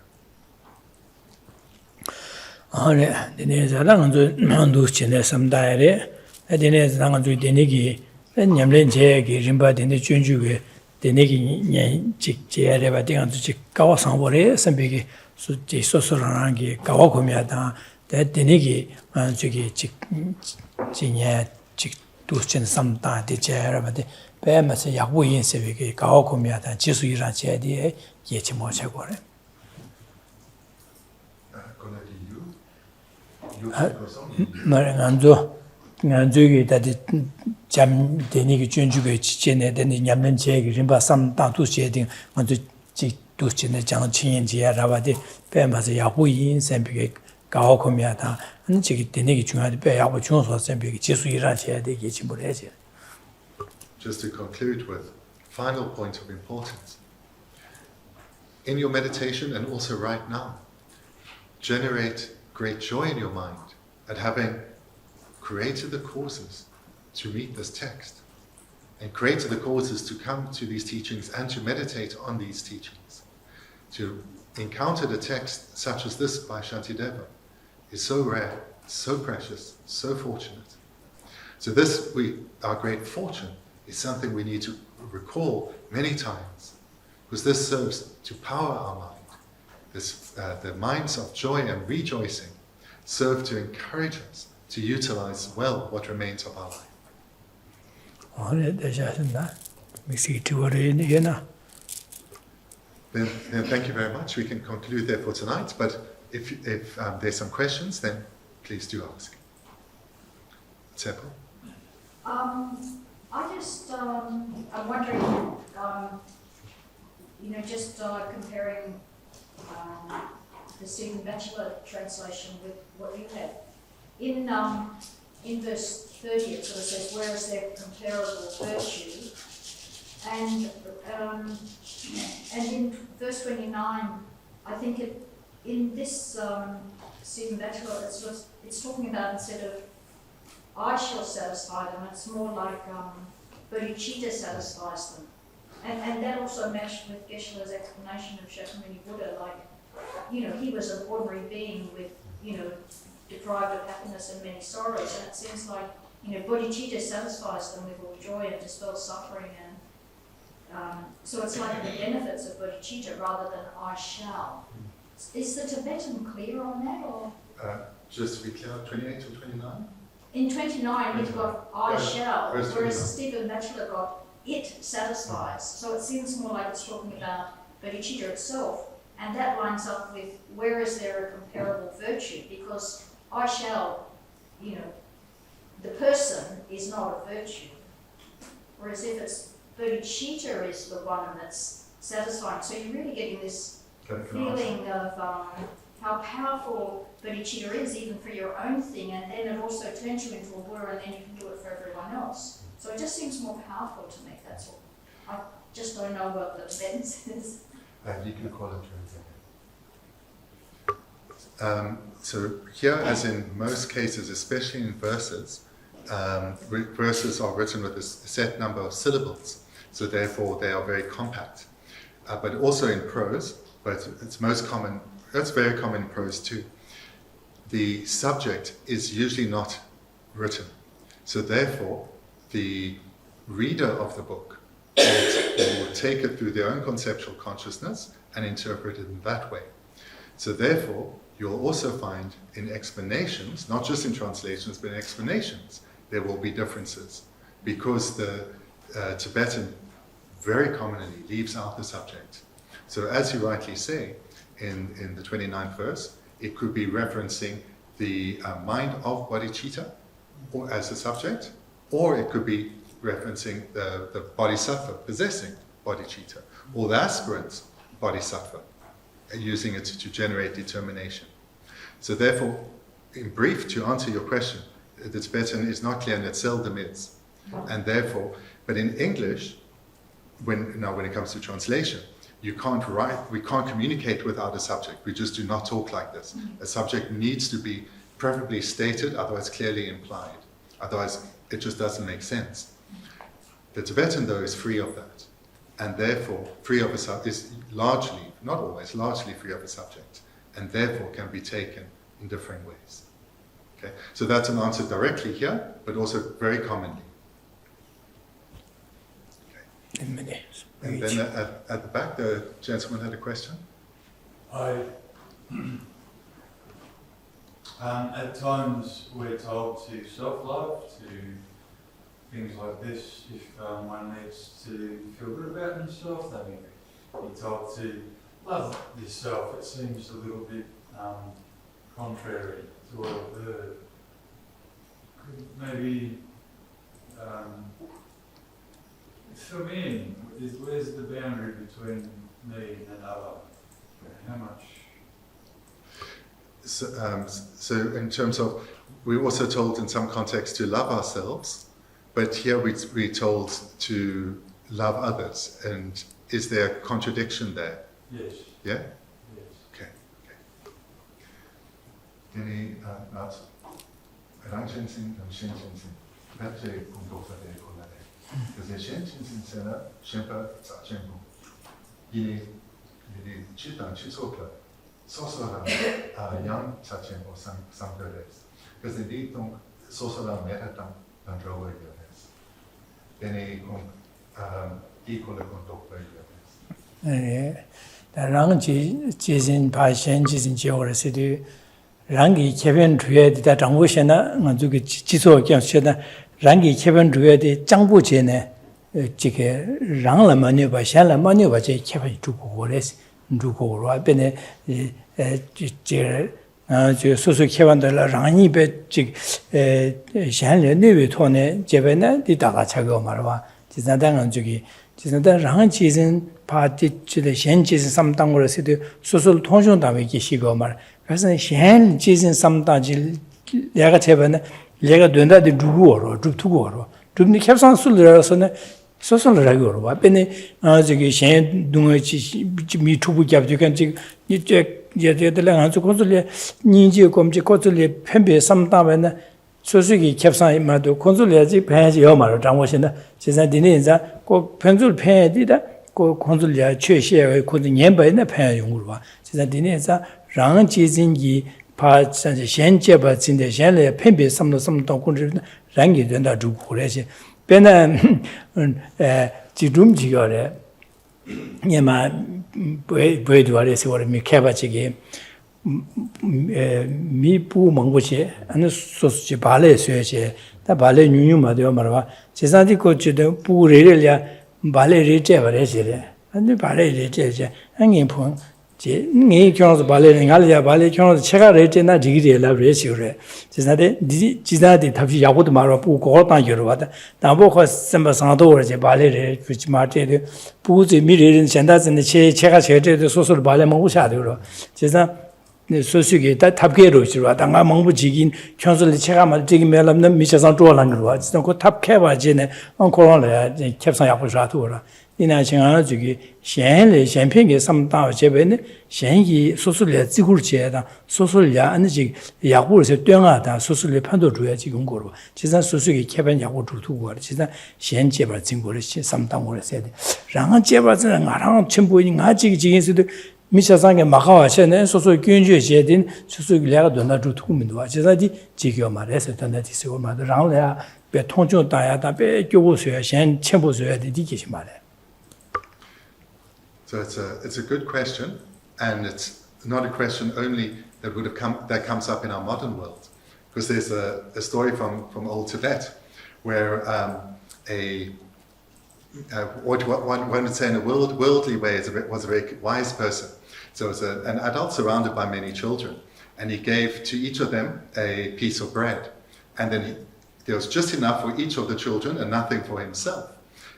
Dine zalang ndu chine samdayare, dine zalang ndu dine ki nyamlen che ki rimba dine chunju ki dine ki nyan chik che areba dinga ndu chik kawa sangbore sambi ki su chi sosorang ki kawa kumya dang, dine ki chiki chik nyan chik du chine samdang di che areba di pe ma se yakbu yin sebi ki kawa kumya dang jisu irang che di ye chi mo che gore. Nganzo dadi jam deni ki junju ge chene deni nyamlen che gi rimba sam dang tu che ding nganzo ji tu chene jang chin ji ya rawa de pe ma se ya hu yin sen bi ge gao ko mi ya da an ji gi deni ki chung de pe ya hu chung so sen bi ge ji su yi ra che de ge chi mo le che. Just to conclude with final point of importance. In your meditation and also right now, generate great joy in your mind at having created the causes to read this text and created the causes to come to these teachings and to meditate on these teachings. To encounter the text such as this by Shantideva is so rare, so precious, so fortunate. So this, our great fortune, is something we need to recall many times, because this serves to power our mind. The minds of joy and rejoicing serve to encourage us to utilize well what remains of our life. Then thank you very much. We can conclude there for tonight, but if there's some questions, then please do ask. Tsepo? I just, I'm wondering, just comparing the Stephen Batchelor translation with what you had. In verse 30 it sort of says, where is their comparable virtue? And in verse 29, I think in this Stephen Batchelor, it's talking about instead of I shall satisfy them, it's more like bodhicitta satisfies them. And that also matched with Geshe-la's explanation of Shakyamuni Buddha, he was an ordinary being with, deprived of happiness and many sorrows, and it seems like, bodhicitta satisfies them with all joy and dispels suffering, and so it's like the benefits of bodhicitta rather than I shall. Is the Tibetan clear on that, or? Just to be clear, 28 or 29? In 29, we've got I shall, whereas Stephen Batchelor got it satisfies. So it seems more like it's talking about bodhicitta itself, and that lines up with where is there a comparable virtue, because I shall, the person is not a virtue, whereas if it's bodhicitta is the one that's satisfying. So you're really getting this feeling of how powerful bodhicitta is even for your own thing, and then it also turns you into a Buddha, and then you can do it for everyone else. So it just seems more powerful to me, that's all. I just don't know what the Tibetan says. You can call it. So here, as in most cases, especially in verses, verses are written with a set number of syllables, so therefore they are very compact. But also in prose, but it's most common, that's very common in prose too. The subject is usually not written, so therefore the reader of the book will take it through their own conceptual consciousness and interpret it in that way. So therefore, you'll also find in explanations, not just in translations, but in explanations, there will be differences, because the Tibetan very commonly leaves out the subject. So as you rightly say, in the 29th verse, it could be referencing the mind of bodhicitta or as a subject, or it could be referencing the bodhisattva possessing bodhicitta, or the aspirant bodhisattva, using it to generate determination. So therefore, in brief, to answer your question, the Tibetan is not clear, and it seldom is. And therefore, but in English, when it comes to translation, we can't communicate without a subject. We just do not talk like this. A subject needs to be preferably stated, otherwise clearly implied. Otherwise, it just doesn't make sense. The Tibetan, though, is free of that. And therefore, free of is largely, not always, largely free of a subject. And therefore can be taken in different ways. Okay? So that's an answer directly here, but also very commonly. Okay. And then at the back, the gentleman had a question. At times we're told to self-love, to things like this. If one needs to feel good about himself, they may be told to love yourself. It seems a little bit contrary to what I've heard. Maybe fill me in. Where's the boundary between me and other? How much? So in terms of, we're also told in some contexts to love ourselves, but here we're told to love others. And is there a contradiction there? Yes. Yeah? Yes. Okay. Any thoughts? Sosora yang chachenpo samperes. Because indeed sosora metatam control yones. Bene equal control yones. Rang jizin pa shen jizin jiore sidu rangi keben juye de zhangbu shena nganzu ge jizo gyang shena rangi keben juye de zhangbu je ne这个让了嘛你把先了嘛你把这开发住过来住过了变得就说开完的了让你别这先了那位托呢这边呢你大概差个嘛是吧就是当然这个就是但让其实把这这先其实上当过了是的说通讯单位给写个嘛可是先其实上当就两个这边呢两个短的住过了住土过了住你开上数了说呢소설을 봐. 근데 저기 신 동의지 미투부 잡지간 지 이제 얘들랑 아주 콘솔이 니지 검지 콘솔이 편배 삼다면은 소식이 캡상 말도 콘솔이지 배지 요말을 장고신다. 지난 디네자 꼭 편줄 편이다. 그 콘솔이야 최시의 콘솔 년배에 편 용으로 봐. 지난 디네자 랑 지진기 파 현재 봐 진대 현재 편배 삼도 콘솔 랑이 된다 주고 그래지. 배는 지금 지거래 얘마 보여드려서 우리 미케바지게 미부 먹고시 아니 소스지 발에 söje 다 발에 뉴뉴마도 말아 제사디 고치도 부레를야 발에를 제버래지래 아니 발에를 제제 한인풍 제 네 경우도 발에를 알려 발에 경우도 제가 레제나 지기래라 그래시래 제사데 지자디 답이 야고도 말아 보고 거다 여러와다 나보고 선바상도 그러지 발에를 그치 마테도 부지 미래는 현다진의 제가 제대로 소소를 발에 먹고 샤도로 제사 소식이 다 탑게로 지와 당가 먹부지긴 현실이 제가 말 저기 매람는 미셔상 조란 거와 진짜 그 탑케바지네 코로나야 캡상 약부 샤도라 이나 생활 저기 현편게 삼다 제베네 현이 소소를 지구를 제다 소소야 아니지 약부에서 뛰어나다 소소를 판도 줘야 지금 거로 진짜 소식이 개변 약부 주두고 진짜 현 제발 증거를 삼당을 해야 돼 랑은 제발은 나랑 전부인 아직 지금서도 미셔상에 막아와셔네 소소 균주제된 소소 내가 돈다 주투민도 제사디 지겨 말해서 돈다 디스고 말랑래야 배 통조 다야다 배 교보서야 현 첨보서야 되디기 말해. So it's a good question, and it's not a question only that comes up in our modern world, because there's a story from old Tibet where what one would say in a worldly way was a very wise person. So it was an adult surrounded by many children, and he gave to each of them a piece of bread, and then there was just enough for each of the children and nothing for himself.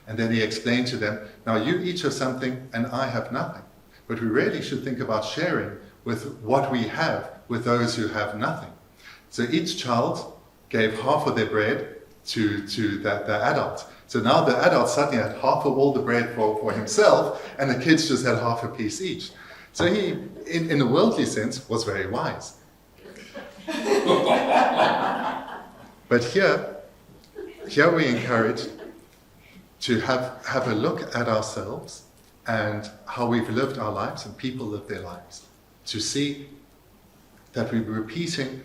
And then he explained to them, now you each have something and I have nothing, but we really should think about sharing with what we have with those who have nothing. So each child gave half of their bread to the adult. So now the adult suddenly had half of all the bread for himself, and the kids just had half a piece each. So he, in a worldly sense, was very wise. But here we encourage to have a look at ourselves and how we've lived our lives and people live their lives, to see that we're repeating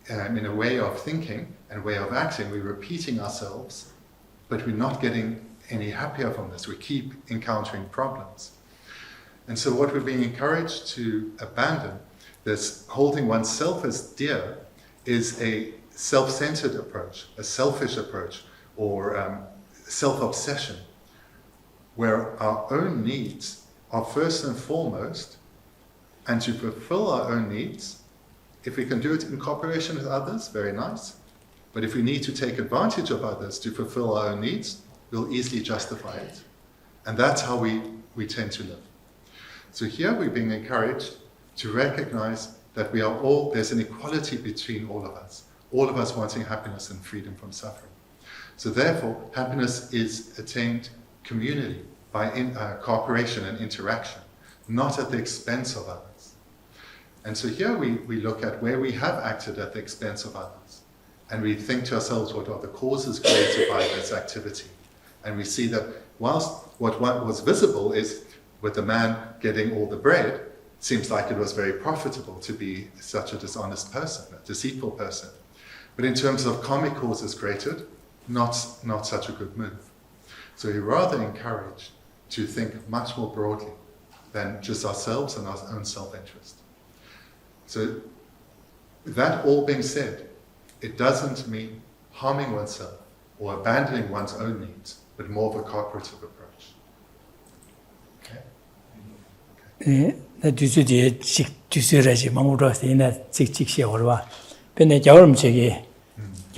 in a way of thinking and way of acting, we're repeating ourselves, but we're not getting any happier from this. We keep encountering problems. And so what we're being encouraged to abandon, this holding oneself as dear, is a self-centered approach, a selfish approach, or self-obsession, where our own needs are first and foremost, and to fulfill our own needs, if we can do it in cooperation with others, very nice. But if we need to take advantage of others to fulfill our own needs, we'll easily justify it. And that's how we tend to live. So here we're being encouraged to recognize that we are all, there's an equality between all of us wanting happiness and freedom from suffering. So therefore, happiness is attained communally, by cooperation and interaction, not at the expense of others. And so here we look at where we have acted at the expense of others. And we think to ourselves, what are the causes created by this activity? And we see that whilst what was visible is with the man getting all the bread, seems like it was very profitable to be such a dishonest person, a deceitful person. But in terms of karmic causes created, not such a good move. So we rather encourage to think much more broadly than just ourselves and our own self-interest. So that all being said, it doesn't mean harming oneself or abandoning one's own needs, but more of a cooperative approach. Okay?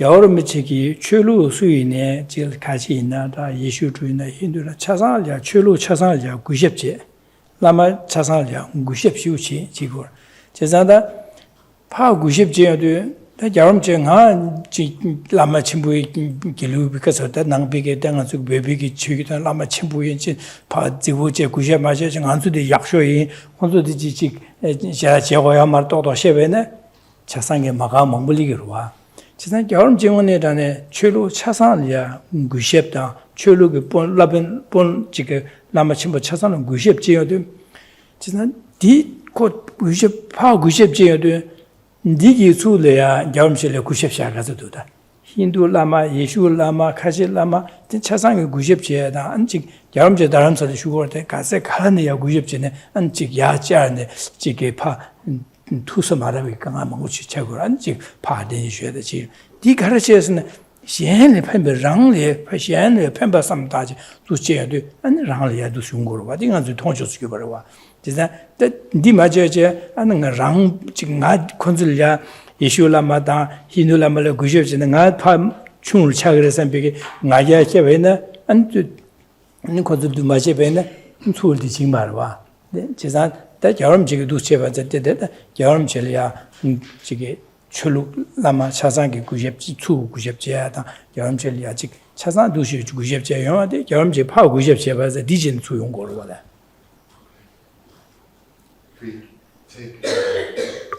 여름 책이 출루 수인에 제일 같이 있나다 예수 주인의 힌두라 차상을 출루 차상을 90제 라마 차상을 90시우치 지고 제자다 파 90제도 여름 정한 라마 친구의 길루 비켜서다 낭비게 당한서 외비기 주기다 라마 친구의 파 지고제 90 맞아 정 안수의 약소이 혼소의 지직 제가 제거야 말 또도 셰베네 차상에 막아 멍물리기로 와 지난 여름 정원에다네 최로 차산이야 90다 최로그 본 라벤 본 지게 라마침보 차산은 90제여도 지난 디곧 90파 90제여도 니기 수래야 여름실에 90샤 가서도다 힌두 라마 예수 라마 카질 라마 차상이 90제다 안직 여름제 다람서 슈고할 때 가세 가라네야 90제네 안직 야자네 지게 파 투서 말하고 강한 뭐지 책을 안지 파된学的지 디 가르쳐서는 현의 판별 랑례 현의 판별 삼다지 두제도 안 랑례도 중국어로 와 딩한테 통조스게 버려와 진짜 디 맞아제 아는 랑 지금 나 콘슬야 예슈라마다 히누라말로 구셔지는 나파 충을 차 그래서 비게 나야 제베나 안 콘슬도 맞아베나 투을디 지금 말와 진짜 다 여름 지기도 제바자 때다 여름 jel이야 지게 출루 라마 차상기 90주 90제야다 여름 jel이 아직 차상 도시 90제 영화데 여름 제 파 90제 봐서 디진 수용 거로 와라.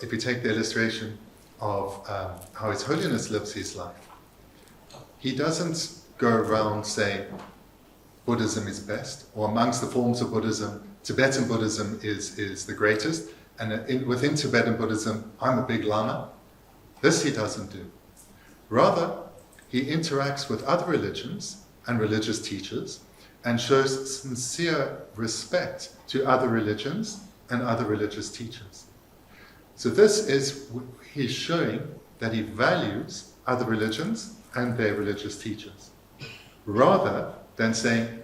If we take the illustration of how His Holiness lives his life, he doesn't go around saying Buddhism is best, or amongst the forms of Buddhism, Tibetan Buddhism is the greatest, and within Tibetan Buddhism, I'm a big lama. This he doesn't do. Rather, he interacts with other religions and religious teachers and shows sincere respect to other religions and other religious teachers. So this is, he's showing that he values other religions and their religious teachers, rather than saying,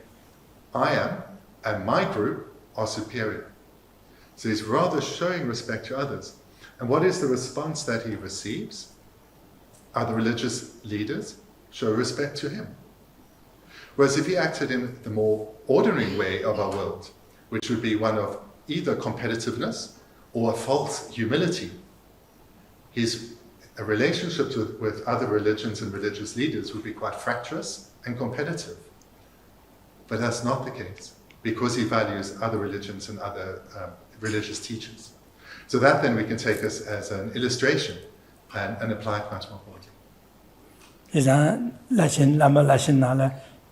I am and my group are superior. So he's rather showing respect to others. And what is the response that he receives? Other religious leaders show respect to him. Whereas if he acted in the more ordinary way of our world, which would be one of either competitiveness or a false humility, his relationships with other religions and religious leaders would be quite fractious and competitive. But that's not the case, because he values other religions and other religious teachers. So that then we can take as an illustration and apply it much more broadly.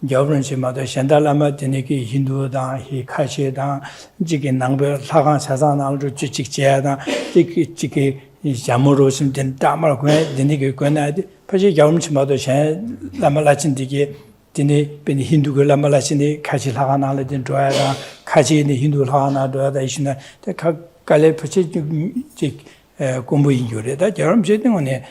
Government mother Shandalama Deniki Hindu da he Kashi da Jiki Nangbe Lagan Sazana Chik Jada Jiki Jamurosim Den Damar Deniki Gwenad Paji Government mother Shan Lama Lachin Diki Dini Ben Hindu Lama Lachini Kashi Lagana Den Droada Kashi in the Hindu Lana Droada Ishina the Kale Pachi Kumbu Yure that Jaram Jetting on it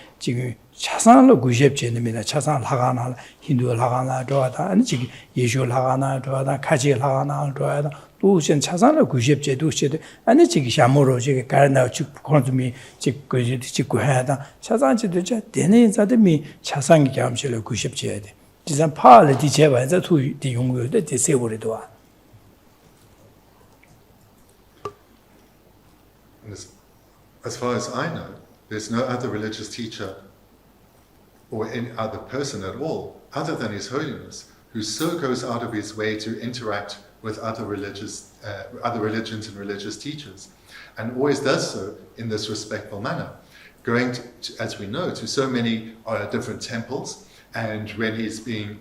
차상을 구십제입니다. 차상 하가나 힌두 하가나 좋아다 아니 지금 예수 하가나 좋아다 가지 하가나 좋아다 도신 차상을 구십제도 시도 아니 지금 샤모로 지금 가르나 즉 콘좀이 지금 지고 해야다 차상지도 저 되는 자들이 차상이 겸실을 구십제야 돼. 진짜 파를 뒤제봐서 투디 용도에 대세버리도 와. As far as I know, there's no other religious teacher or any other person at all, other than His Holiness, who so goes out of his way to interact with other religions and religious teachers, and always does so in this respectful manner, going to, as we know, to so many different temples, and when he's being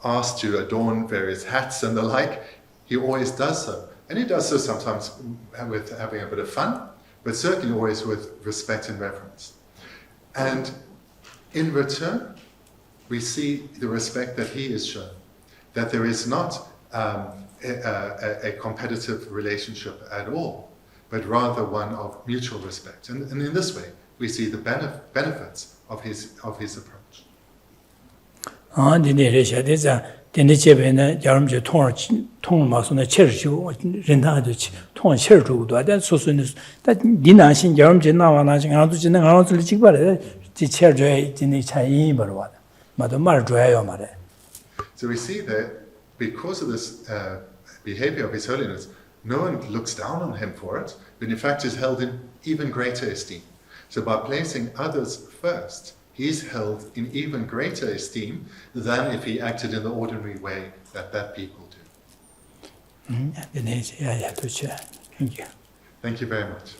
asked to adorn various hats and the like, he always does so. And he does so sometimes with having a bit of fun, but certainly always with respect and reverence. And in return, we see the respect that he is shown, that there is not a competitive relationship at all, but rather one of mutual respect. And in this way, we see the benefits of his approach. So we see that because of this behavior of His Holiness, no one looks down on him for it, but in fact is held in even greater esteem. So by placing others first, he's held in even greater esteem than if he acted in the ordinary way that people do. Thank you. Thank you very much.